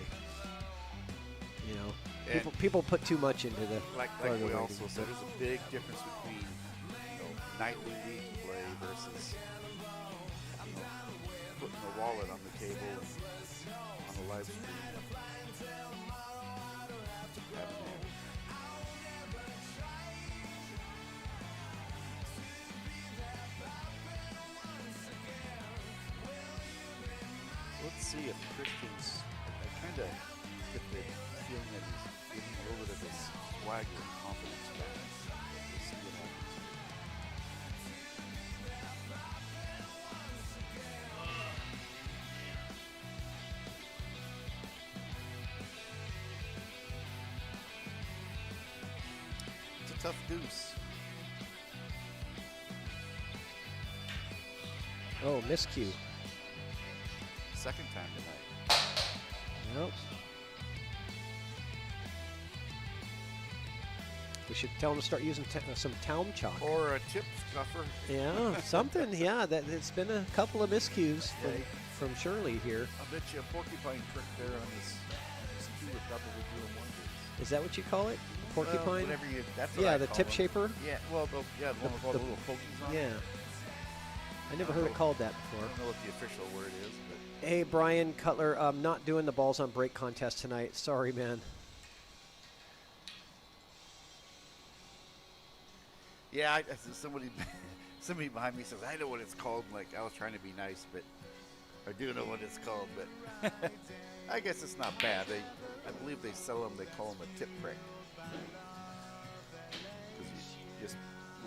People put too much into the like Fargo we also rating. said, there's a big difference between nightly league play versus putting the wallet on the table and on the live stream. Let's see if Christian's. I kind of get the feeling that he's getting a little bit of his swagger and confidence back. We'll see what happens. It's a tough deuce. Oh, miscue. Second time tonight. Nope. We should tell him to start using some town chalk. Or a tip scuffer. Yeah, something. Yeah, it's been a couple of miscues from Shirley here. I bet you a porcupine trick there on this cue would probably do him wonders. Is that what you call it? Porcupine? Well, whatever that's what yeah, I the call tip them. shaper? Yeah, well, the one with all the little pokies on it. Yeah. I never heard it called that I before. don't know what the official word is, but Hey, Brian Cutler, I'm not doing the balls on break contest tonight. Sorry, man. yeah, somebody behind me says, I know what it's called. Like, I was trying to be nice, but I do know what it's called, but I guess it's not bad. I believe they sell them, they call them a tip prick. Because you just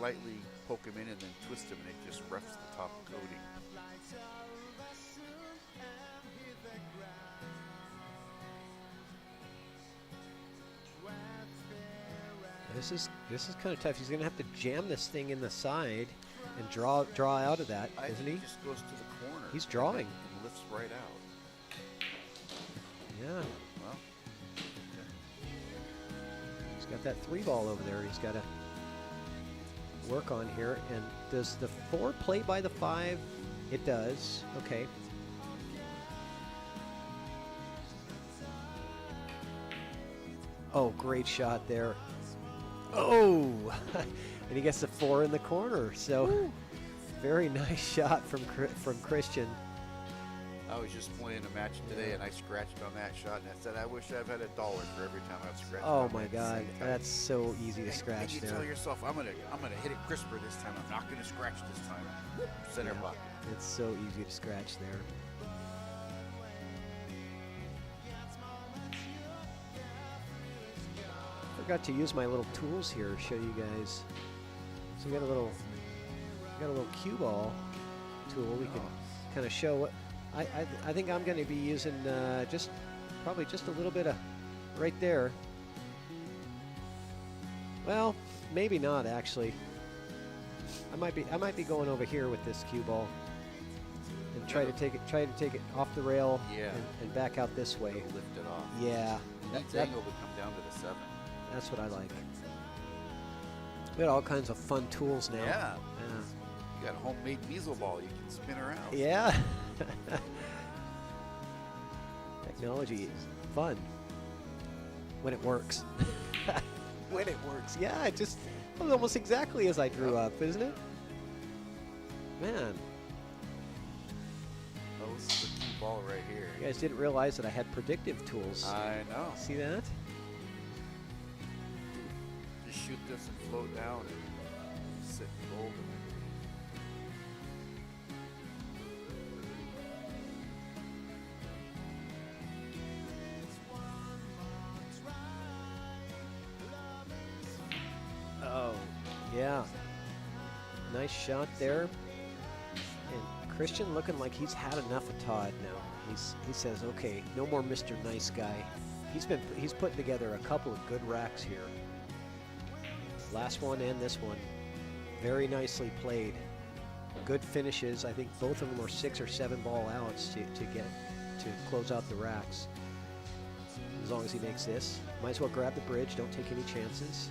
lightly poke them in and then twist them and it just roughs the top coating. This is kind of tough. He's going to have to jam this thing in the side and draw out of that, isn't he? He just goes to the corner. He's drawing. And lifts right out. Yeah. Well, He's got that 3-ball over there he's got to work on here. And does the 4 play by the 5? It does. Okay. Oh, great shot there. Oh! And he gets the 4 in the corner. So, very nice shot from Christian. I was just playing a match today, and I scratched on that shot, and I said, I wish I've had $1 for every time I've scratched. Oh on my that God, same time. that's so easy to scratch and you there. tell yourself, I'm gonna hit it crisper this time. I'm not gonna scratch this time. Center Yeah, bucket. it's so easy to scratch there. Forgot to use my little tools here to show you guys. So we got a little cue ball tool. We can kind of show what I think I'm going to be using. Probably just a little bit of right there. Well, maybe not actually. I might be going over here with this cue ball and try to take it off the rail Yeah. and back out this way. Lift it off. Yeah. Next angle would come down to the 7. That's what I like. We got all kinds of fun tools now. Yeah. Yeah. You got a homemade measle ball you can spin around. Yeah. Technology is fun when it works. When it works. Yeah, it just was almost exactly as I drew up, isn't it? Man, Oh, this is the key ball right here. you guys didn't realize that I had predictive tools. I know. See that? Just shoot this and float down and sit and roll them. Oh, yeah. Nice shot there. And Christian looking like he's had enough of Todd now. He says, okay, no more Mr. Nice Guy. He's putting together a couple of good racks here. Last one and this one. Very nicely played. Good finishes. I think both of them are 6 or 7 ball outs to close out the racks. As long as he makes this. Might as well grab the bridge. Don't take any chances.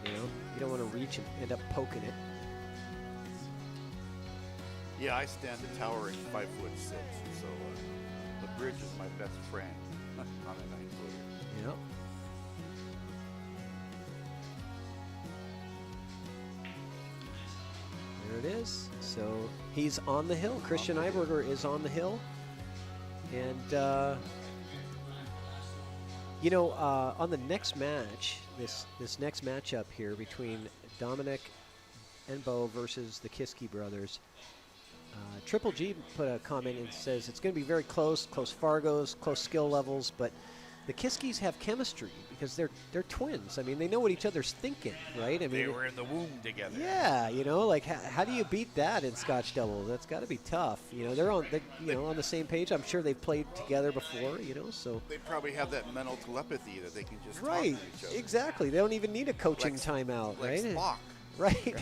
You know, you don't want to reach and end up poking it. Yeah, I stand a towering 5'6", so the bridge is my best friend on a 9-footer. Yep. There it is. So he's on the hill. Christian Eiberger is on the hill. And, on the next match, this next matchup here between Dominic and Bo versus the Kiski brothers, Triple G put a comment and says it's going to be very close Fargos, close skill levels, but the Kiskis have chemistry because they're twins. I mean, they know what each other's thinking, right? I mean, They were in the womb together. yeah, like how do you beat that in Scotch double? That's got to be tough. They're on the same page. I'm sure they've played together before. So They probably have that mental telepathy that they can just right, talk to each other. exactly. They don't even need a coaching Like- timeout, Like right? Spock. Right.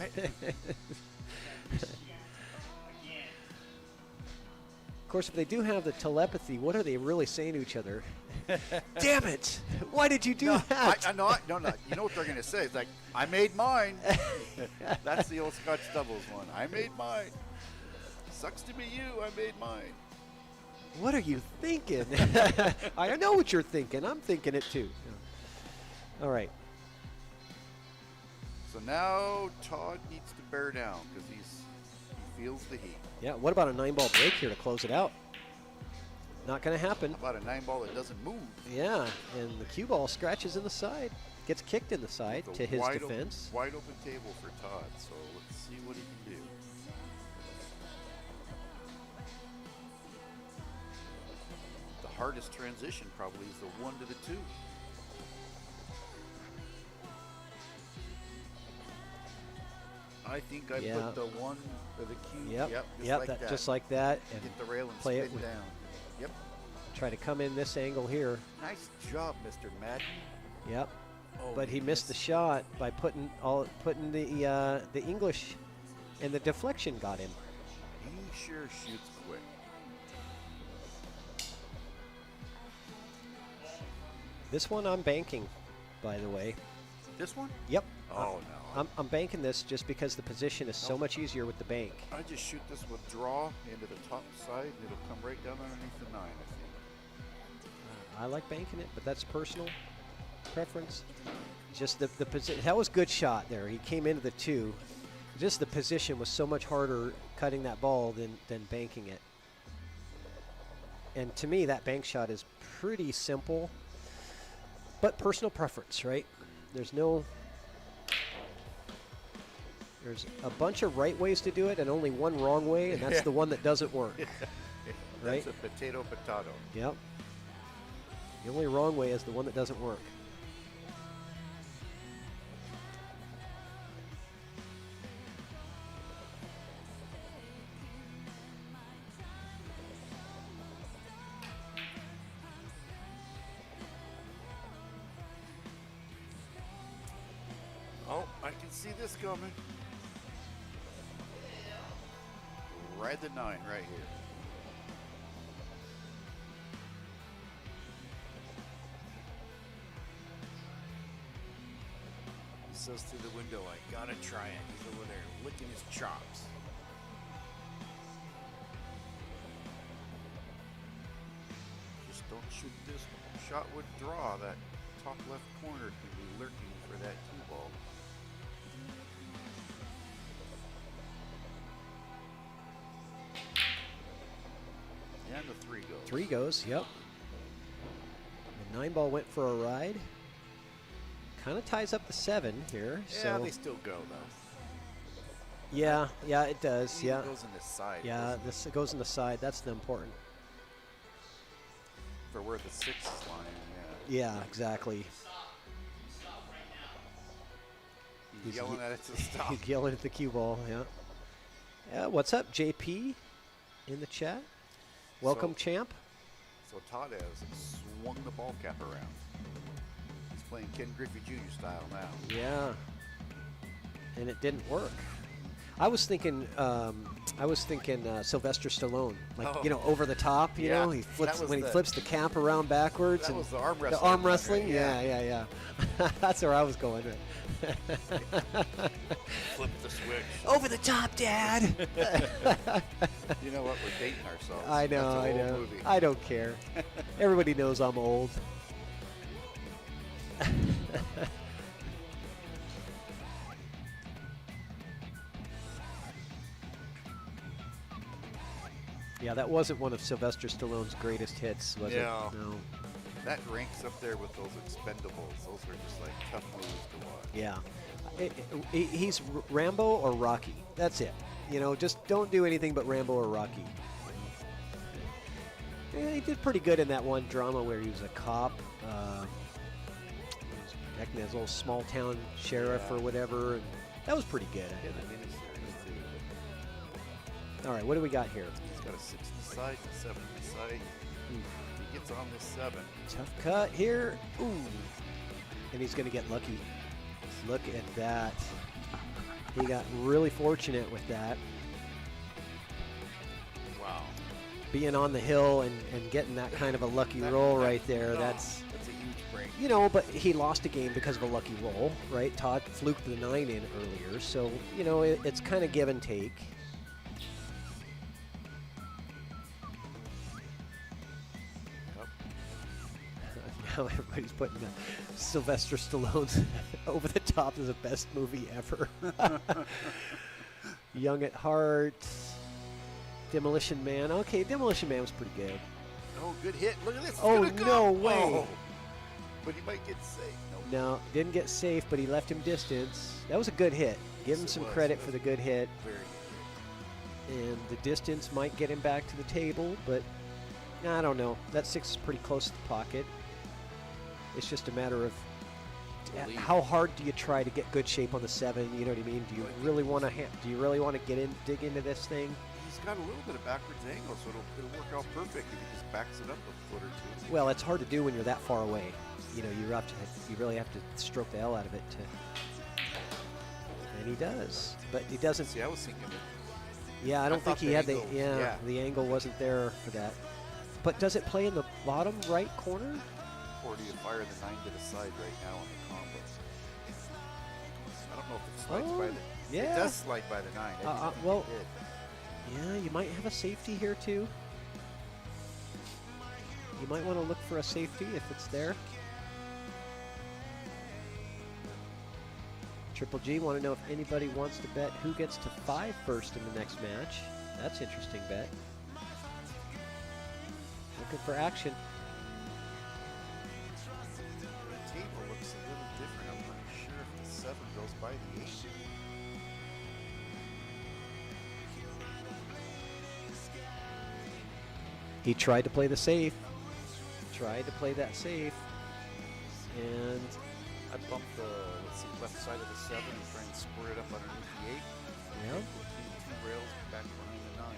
Of course, if they do have the telepathy, what are they really saying to each other? Damn it! Why did you do that? No. You know what they're going to say? It's like, I made mine. That's the old Scotch doubles one. I made mine. Sucks to be you. I made mine. What are you thinking? I know what you're thinking. I'm thinking it too. All right. So now Todd needs to bear down because he feels the heat. Yeah, what about a 9-ball break here to close it out? Not going to happen. How about a 9-ball that doesn't move? Yeah, and the cue ball scratches in the side. Gets kicked in the side It's to a his wide defense. Wide open table for Todd, so let's see what he can do. The hardest transition probably is the 1 to the 2. I think I Yeah. put the 1 or the cue. Yep, like that. just like that. And Hit the rail and play it spin with, down. Yep. try to come in this angle here. Nice job, Mr. Madden. Yep. Oh, But he missed the shot by putting the English, and the deflection got him. He sure shoots quick. This one I'm banking, by the way. This one? Yep. Oh, no. I'm banking this just because the position is so much easier with the bank. I just shoot this with draw into the top side, and it'll come right down underneath the 9, I think. I like banking it, but that's personal preference. Just the position. That was good shot there. He came into the 2. Just the position was so much harder cutting that ball than banking it. And to me, that bank shot is pretty simple, but personal preference, right? There's a bunch of right ways to do it and only one wrong way, and that's the one that doesn't work. Right? That's a potato. Yep. The only wrong way is the one that doesn't work. see this coming. Ride the 9 right here. He says through the window, I gotta try it. He's over there licking his chops. Just don't shoot this shot would draw. That top left corner can be lurking for that 2-ball. And the 3 goes. 3 goes, yep. The 9-ball went for a ride. Kind of ties up the 7 here. Yeah, so. they still go though. Yeah, it does. It Yeah. goes in the side. Yeah, this goes in the side. That's the important. For where the 6 is lying, yeah. Yeah, exactly. He's yelling at it to stop. He's yelling at the cue ball, yeah. Yeah, what's up, JP? In the chat. Welcome, champ. So Todd has swung the ball cap around. He's playing Ken Griffey Jr. style now. Yeah. And it didn't work. I was thinking Sylvester Stallone, like over the top. You know, he flips he flips the cap around backwards. That was the arm wrestling. The arm wrestling, right? yeah. That's where I was going. Flip the switch. Over the top, Dad. You know what? We're dating ourselves. I know. That's an old movie. I don't care. Everybody knows I'm old. Yeah, that wasn't one of Sylvester Stallone's greatest hits, was it? No. That ranks up there with those Expendables. Those are just like tough movies to watch. Yeah. He's Rambo or Rocky. That's it. Just don't do anything but Rambo or Rocky. He did pretty good in that one drama where he was a cop. He was acting as a little small town sheriff or whatever. And that was pretty good. Yeah, the miniseries too. All right, what do we got here? He's got a 6 to the side and a 7 to the side. He gets on this 7. Tough cut here. Ooh. And he's going to get lucky. Look at that. He got really fortunate with that. Wow. Being on the hill and getting that kind of a lucky roll right there. That's a huge break. But he lost a game because of a lucky roll, right? Todd fluked the 9 in earlier. So, it's kind of give and take. Now everybody's putting Sylvester Stallone's Over the Top is the best movie ever. Young at Heart, Demolition Man. Okay, Demolition Man was pretty good. Oh, good hit. Look at this. Oh, no way. Oh. But he might get safe. No, didn't get safe, but he left him distance. That was a good hit. Give him some credit for the good hit. Very good hit. And the distance might get him back to the table, but I don't know. That 6 is pretty close to the pocket. It's just a matter of how hard do you try to get good shape on the 7? You know what I mean? Do you really want to? Dig into this thing? He's got a little bit of backwards angle, so it'll work out perfect if he just backs it up a foot or 2. Well, it's hard to do when you're that far away. You really have to stroke the hell out of it and he does, but he doesn't. See, I was thinking it. Yeah, I don't think he had the angle wasn't there for that. But does it play in the bottom right corner? Or do you fire the 9 to the side right now on the combo? I don't know if it slides by the. Yeah. It does slide by the 9. Well, yeah, you might have a safety here too. You might want to look for a safety if it's there. Triple G want to know if anybody wants to bet who gets to 5 first in the next match. That's an interesting bet. Looking for action. The table looks a little different. I'm not sure if the 7 goes by the 8. He tried to play the safe. Tried to play that safe. And I bumped the left side of the 7 and try and square it up underneath the 8. yeah. Between the 2 rails back behind the 9.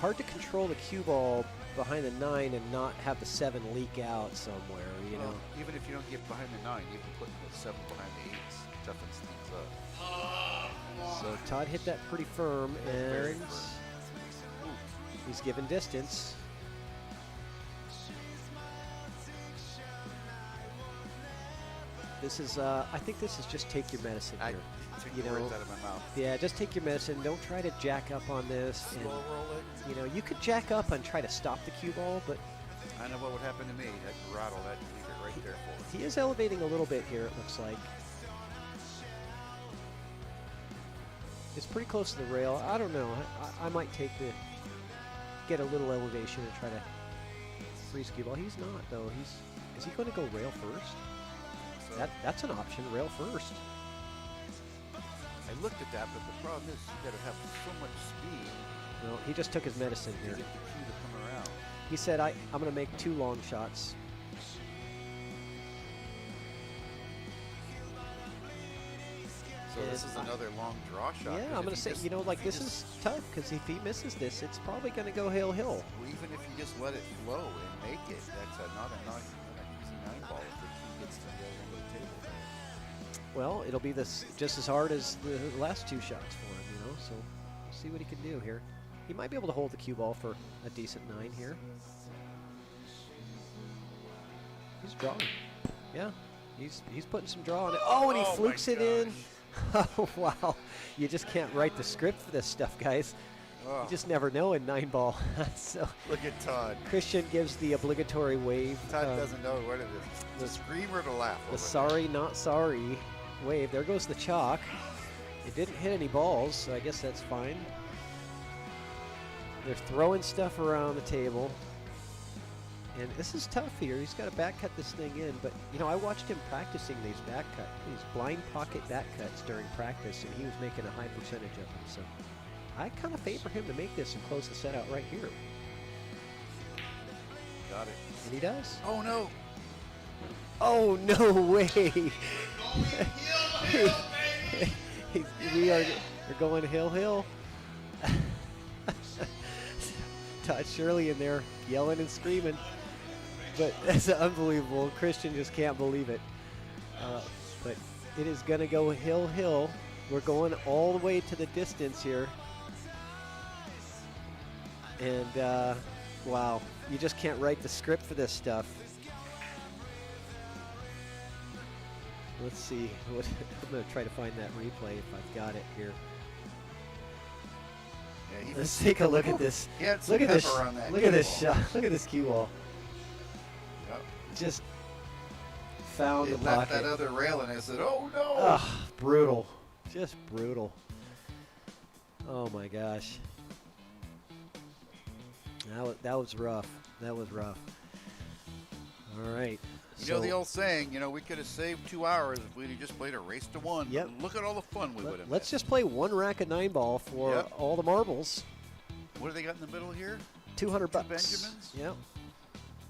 hard to control the cue ball behind the 9 and not have the 7 leak out somewhere, you know. Even if you don't get behind the 9, even putting the 7 behind the 8s toughens things up. So Todd hit that pretty firm, Very and firm. he's given distance. This is, I think this is just take your medicine here. Took You the know, words out of my mouth. Yeah, just take your medicine. Don't try to jack up on this. Slow And, roll it. you know, you could jack up and try to stop the cue ball, but I know what would happen to me. I'd rattle that and leave it right there for it. he is elevating a little bit here, it looks like. It's pretty close to the rail. I don't know. I might get a little elevation and try to freeze cue ball. He's not, though. Is he going to go rail first? So That's an option, rail first. I looked at that, but the problem is you got to have so much speed No, he just took his medicine to here. get the cue to come around. He said, I'm going to make 2 long shots. So this is another long draw shot. Yeah, I'm going to say, you know, like this is tough because if he misses this, it's probably going to go hill. Even if you just let it flow and make it, that's not an easy 9 ball if the cue gets to the other end of the table. Well, it'll be just as hard as the last 2 shots for him, you know, so we'll see what he can do here. He might be able to hold the cue ball for a decent 9 here. He's drawing. Yeah, he's putting some draw on it. Oh, and he flukes it in. Oh, wow. You just can't write the script for this stuff, guys. Oh. You just never know in 9 ball. So Look at Todd. Christian gives the obligatory wave. Todd doesn't know what it is. To scream or to laugh. The sorry, not sorry wave. There goes the chalk. It didn't hit any balls, so I guess that's fine. They're throwing stuff around the table. And this is tough here. He's got to back cut this thing in. But, you know, I watched him practicing these blind pocket back cuts during practice, and he was making a high percentage of them. So I kind of favor him to make this and close the set out right here. Got it. And he does. Oh, no. Oh, no way. We're going hill. Todd Shirley in there yelling and screaming. But that's unbelievable. Christian just can't believe it. But it is going to go hill. We're going all the way to the distance here. And, wow, you just can't write the script for this stuff. Let's see. I'm going to try to find that replay if I've got it here. Yeah, Let's take a look at this. Yeah, Look at this. on that Look at cue this ball. shot. Look at this cue ball. Yep. Just found It the left pocket. that other rail, and I said, "Oh no!" Ugh, brutal. Just brutal. Oh my gosh. That was rough. That was rough. All right. You know the old saying, we could have saved 2 hours if we'd have just played a race to 1. Yep. Look at all the fun we would have Let's had. just play 1 rack of 9 ball for Yep. all the marbles. What do they got in the middle here? $200. Benjamins? Yep.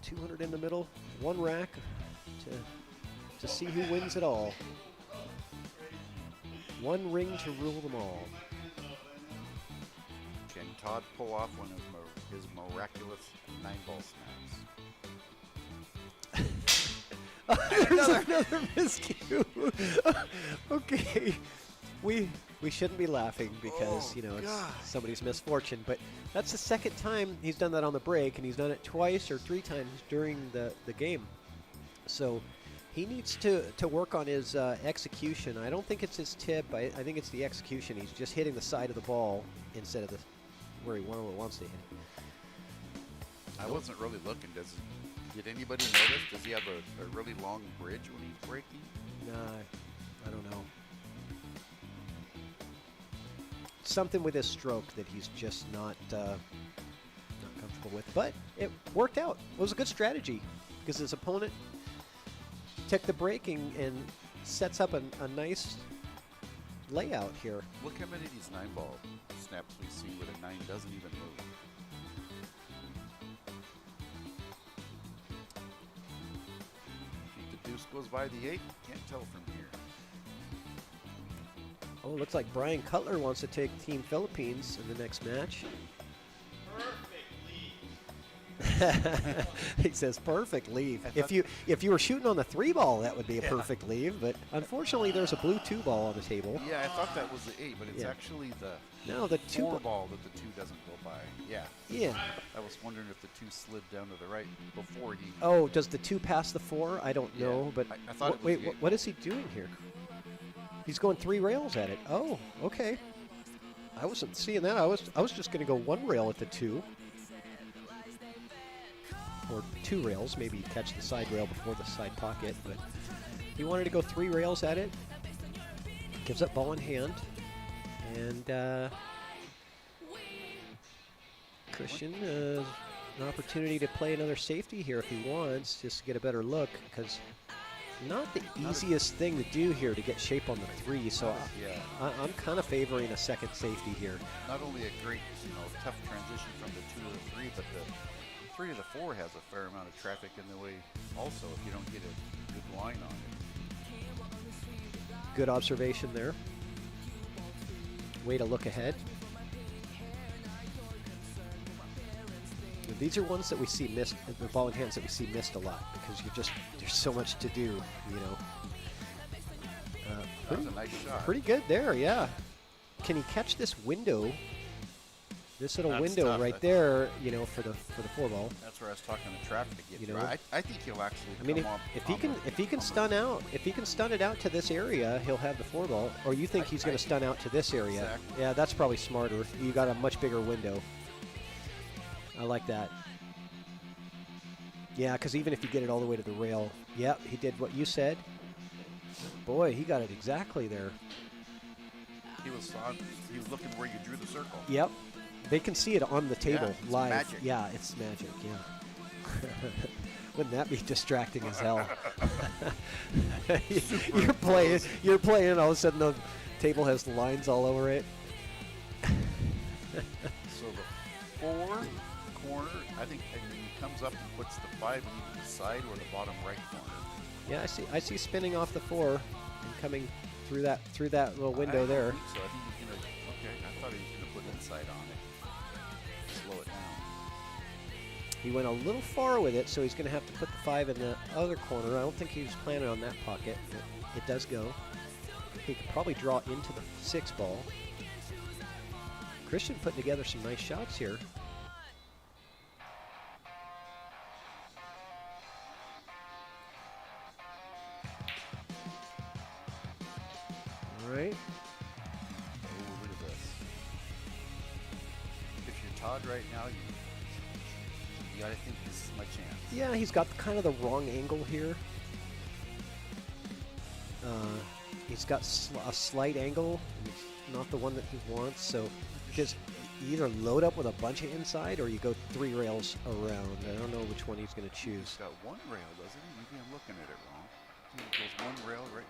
200 in the middle. 1 rack to see who wins it all. 1 ring to rule them all. Can Todd pull off one of his miraculous 9-ball snaps? There's another miscue. Okay. We shouldn't be laughing because, it's God. somebody's misfortune, but that's the second time he's done that on the break, and he's done it twice or 3 times during the game. So he needs to work on his execution. I don't think it's his tip. I think it's the execution. He's just hitting the side of the ball instead of where he wants to hit it. I wasn't really looking. Did anybody notice? Does he have a really long bridge when he's breaking? Nah, I don't know. Something with his stroke that he's just not comfortable with. But it worked out. It was a good strategy because his opponent took the breaking and sets up a nice layout here. Look how many of these 9-ball snaps we see where the 9 doesn't even move. If the deuce goes by the 8, you can't tell from here. Oh, looks like Brian Cutler wants to take Team Philippines in the next match. He says perfect leave. If you were shooting on the 3 ball, that would be a perfect leave. But unfortunately, there's a blue 2 ball on the table. Yeah, I thought that was the 8, but it's actually the 2 ball that the 2 doesn't go by. Yeah. Yeah. I was wondering if the 2 slid down to the right before he. Oh, does the 2 pass the 4? I don't know, but I thought it was wait, the 8 what is he doing here? He's going 3 rails at it. Oh, okay. I wasn't seeing that. I was just going to go 1 rail at the 2. Or 2 rails, maybe catch the side rail before the side pocket, but he wanted to go 3 rails at it. Gives up ball in hand, and Christian an opportunity to play another safety here if he wants, just to get a better look, because not the easiest thing to do here to get shape on the 3, so I'm kind of favoring a second safety here. Not only a great, tough transition from the 2 to the 3, but the 3 to the 4 has a fair amount of traffic in the way also if you don't get a good line on it. Good observation there. Way to look ahead. These are ones that we see missed, the ball in hands that we see missed a lot, because there's so much to do, That was a nice shot. Pretty good there, yeah. Can he catch this window? This little That's window tough. right there, for the 4 ball. That's where I was talking the traffic to get You through. know? I think he'll actually. I mean, if he can stun it out to this area, he'll have the 4 ball. Or you think he's going to stun out to this area? Exactly. Yeah, that's probably smarter. You got a much bigger window. I like that. Yeah, because even if you get it all the way to the rail, yep, he did what you said. Boy, he got it exactly there. He was looking where you drew the circle. Yep. They can see it on the table it's live. magic. Yeah, it's magic, yeah. Wouldn't that be distracting as hell? You're playing, all of a sudden the table has lines all over it. So the 4 corner, I think, and he comes up and puts the 5 on either the side or the bottom right corner. Yeah, I see spinning off the 4 and coming through that little window there. I think so. I think he's gonna. Okay, I thought he was gonna put inside on it. Slow it down. He went a little far with it, so he's going to have to put the 5 in the other corner. I don't think he was planning on that pocket, but it does go. He could probably draw into the 6 ball. Christian putting together some nice shots here. All right. Oh, look at this. If you're Todd right now, you gotta think this is my chance. Yeah, he's got kind of the wrong angle here. He's got a slight angle, and it's not the one that he wants. So, because you either load up with a bunch of inside, or you go 3 rails around. I don't know which one he's going to choose. He's got 1 rail, doesn't he? Maybe I'm looking at it wrong. He goes 1 rail right.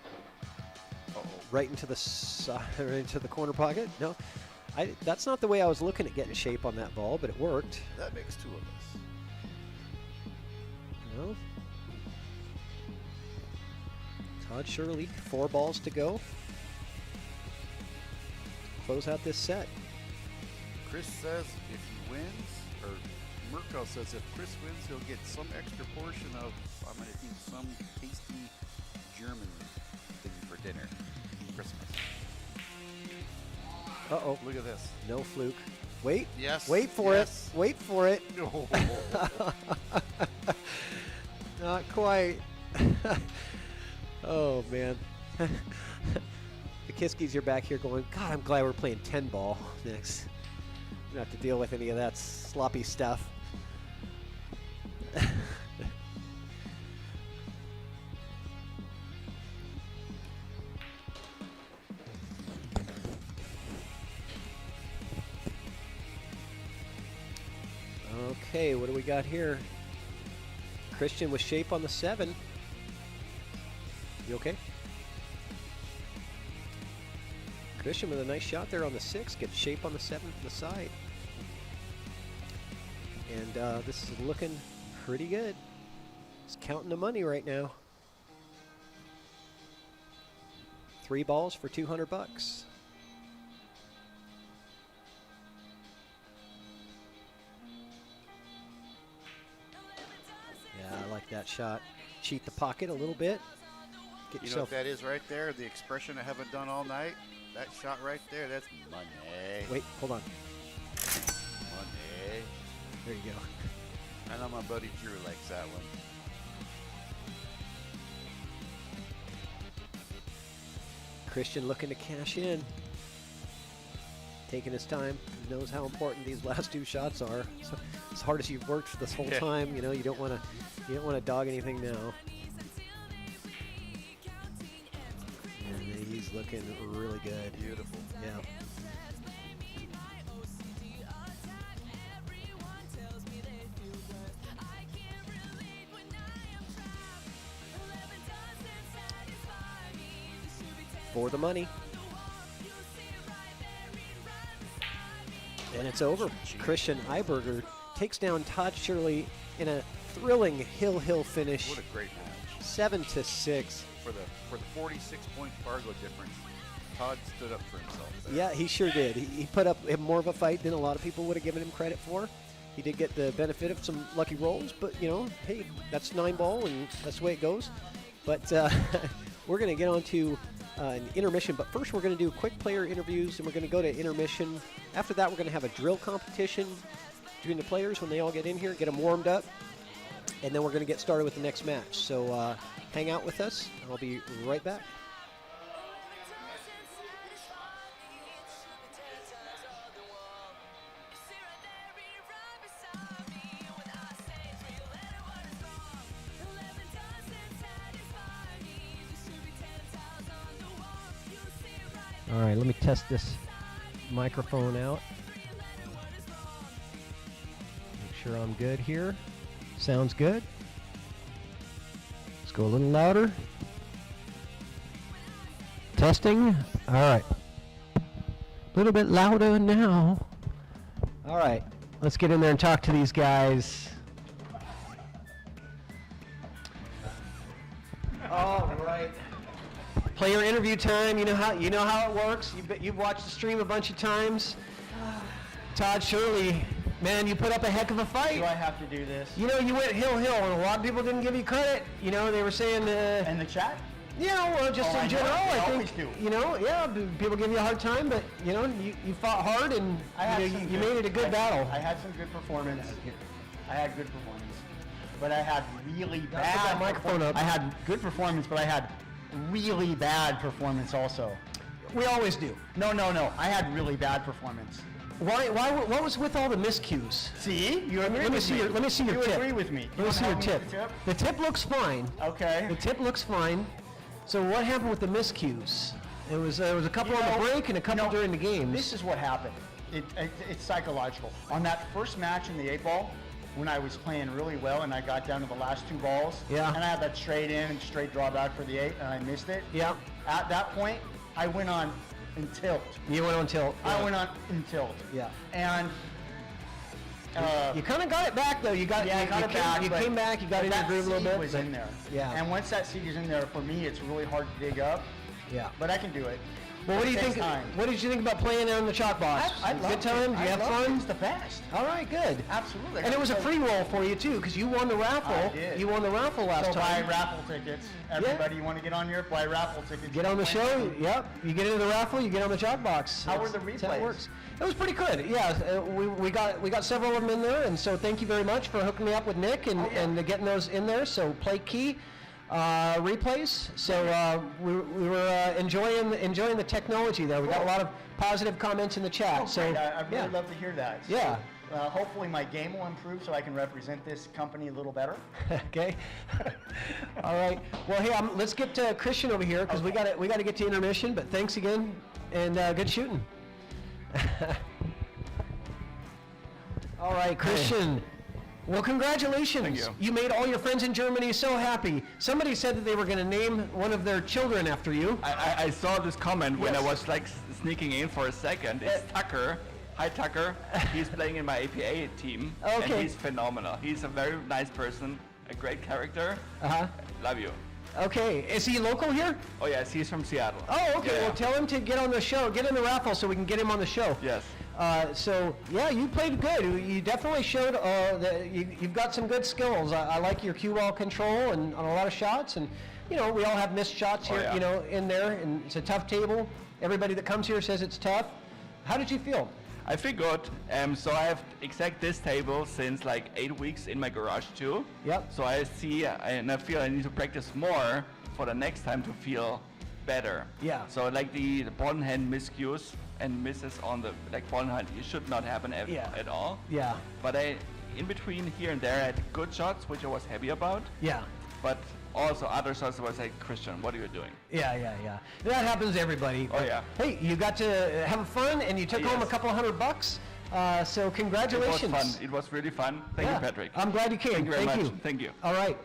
Uh-oh. Right into the side, right into the corner pocket. No, that's not the way I was looking at getting shape on that ball, but it worked. That makes 2 of us. No. Todd Shirley, 4 balls to go. Close out this set. Chris says if he wins, or Merkel says if Chris wins, he'll get some extra portion of, I'm going to think, some tasty German thing for dinner. Christmas. Uh-oh. Look at this. No fluke. Wait. Yes. Wait for yes. it. Wait for it. No. Not quite. Oh, man. The Kiskies are back here going, God, I'm glad we're playing 10 ball next. We don't have to deal with any of that sloppy stuff. Okay, what do we got here? Christian with shape on the 7. You okay? Christian with a nice shot there on the 6. Gets shape on the 7 from the side. And this is looking pretty good. He's counting the money right now. 3 balls for $200. that shot. Cheat the pocket a little bit. Get You know what yourself. that is right there? The expression I haven't done all night? That shot right there, that's money. Wait, hold on. Money. There you go. I know my buddy Drew likes that one. Christian looking to cash in. Taking his time. Knows how important these last 2 shots are. So, as hard as you've worked for this whole time, you know, you don't want to dog anything now. And he's looking really good. Beautiful. Yeah. For the money. And it's over. Christian Eiberger takes down Todd Shirley in a thrilling hill finish. What a great match. 7-6. For the 46-point Fargo difference, Todd stood up for himself there. Yeah, he sure did. He put up more of a fight than a lot of people would have given him credit for. He did get the benefit of some lucky rolls, but, you know, hey, that's 9-ball, and that's the way it goes. But we're going to get on to an intermission, but first we're going to do quick player interviews, and we're going to go to intermission. After that, we're going to have a drill competition between the players when they all get in here, get them warmed up, and then we're going to get started with the next match. So hang out with us. I'll be right back. All right, let me test this microphone out. Make sure I'm good here. Sounds good. Let's go a little louder. Testing. All right. A little bit louder now. All right, let's get in there and talk to these guys. All right. Player interview time. You know how it works. You've watched the stream a bunch of times. Todd Shirley, man, you put up a heck of a fight. Do I have to do this? You know, you went hill, and a lot of people didn't give you credit. You know, they were saying. In the chat? Yeah, well, just in general, They I always think. do. You know, yeah, people give you a hard time, but you know, you fought hard and you made it a good battle. I had some good performance. I had good performance, but I had really Put bad. that microphone up. I had good performance, but I had really bad performance also. We always do. No. I had really bad performance. Why? What was with all the miscues? See, you agree Let me with see me. your. Let me see your you tip. agree with me. Let me see your wanna tip. help me with The tip looks fine. the tip? Okay. The tip looks fine. So what happened with the miscues? There was a couple on the break and a couple during the games. This is what happened. It's psychological. On that first match in the 8-ball, when I was playing really well and I got down to the last 2 balls, Yeah. and I had that straight in and straight drawback for the 8, and I missed it. Yeah. At that point, I went on in tilt. You went on tilt. I went on in tilt. Yeah. And You kind of got it back though. You got. yeah, I got it back. You but- came back. You got but in your that groove a little seed bit. was but- in there. Yeah. And once that seed is in there, for me, it's really hard to dig up. Yeah. But I can do it. Well, what do It you takes think? time. What did you think about playing on the chalk box? I loved Good time? it. Did you I have loved fun? It. It's the best. All right, good. Absolutely. And it was a free roll for you too, because you won the raffle. I did. You won the raffle last So buy time. raffle tickets. Everybody, you want to get on your buy raffle tickets. Get on the show. Yep. You get into the raffle. You get on the chalk box. How were the That's how it replays? works. It was pretty good. Yeah, we got several of them in there, and so thank you very much for hooking me up with Nick and getting those in there. So play key. Replays. So we were enjoying the technology there. We got a lot of positive comments in the chat. Oh, so great. I really yeah. love to hear that. So, Yeah. hopefully my game will improve so I can represent this company a little better. Okay. All right. Well, hey, let's get to Christian over here because we got to get to intermission. But thanks again and good shooting. All right, Christian. Well, congratulations. Thank you. You made all your friends in Germany so happy. Somebody said that they were going to name one of their children after you. I saw this comment when I Yes. was like sneaking in for a second. It's Tucker. Hi Tucker. He's playing in my APA team. Okay. And he's phenomenal. He's a very nice person, a great character. Uh-huh. Love you. Okay. Is he local here? Oh yes, he's from Seattle. Oh, okay. Yeah. Well, tell him to get on the show. Get in the raffle so we can get him on the show. Yes. So yeah, you played good. You definitely showed that you've got some good skills. I like your cue ball control and on a lot of shots. And we all have missed shots here, in there. And it's a tough table. Everybody that comes here says it's tough. How did you feel? I feel good. So I have exact this table since like 8 weeks in my garage too. Yep. So I see and I feel I need to practice more for the next time to feel better. Yeah. So like the ball in hand miscues and misses on the ball in hand, it should not happen at all. Yeah. But in between here and there, I had good shots, which I was happy about. Yeah. But also other shots I was like, Christian, what are you doing? Yeah. That happens to everybody. Oh, yeah. Hey, you got to have fun and you took home a couple $100. So congratulations. It was fun. It was really fun. Thank you, Patrick. I'm glad you came. Thank you very much. Thank you. All right.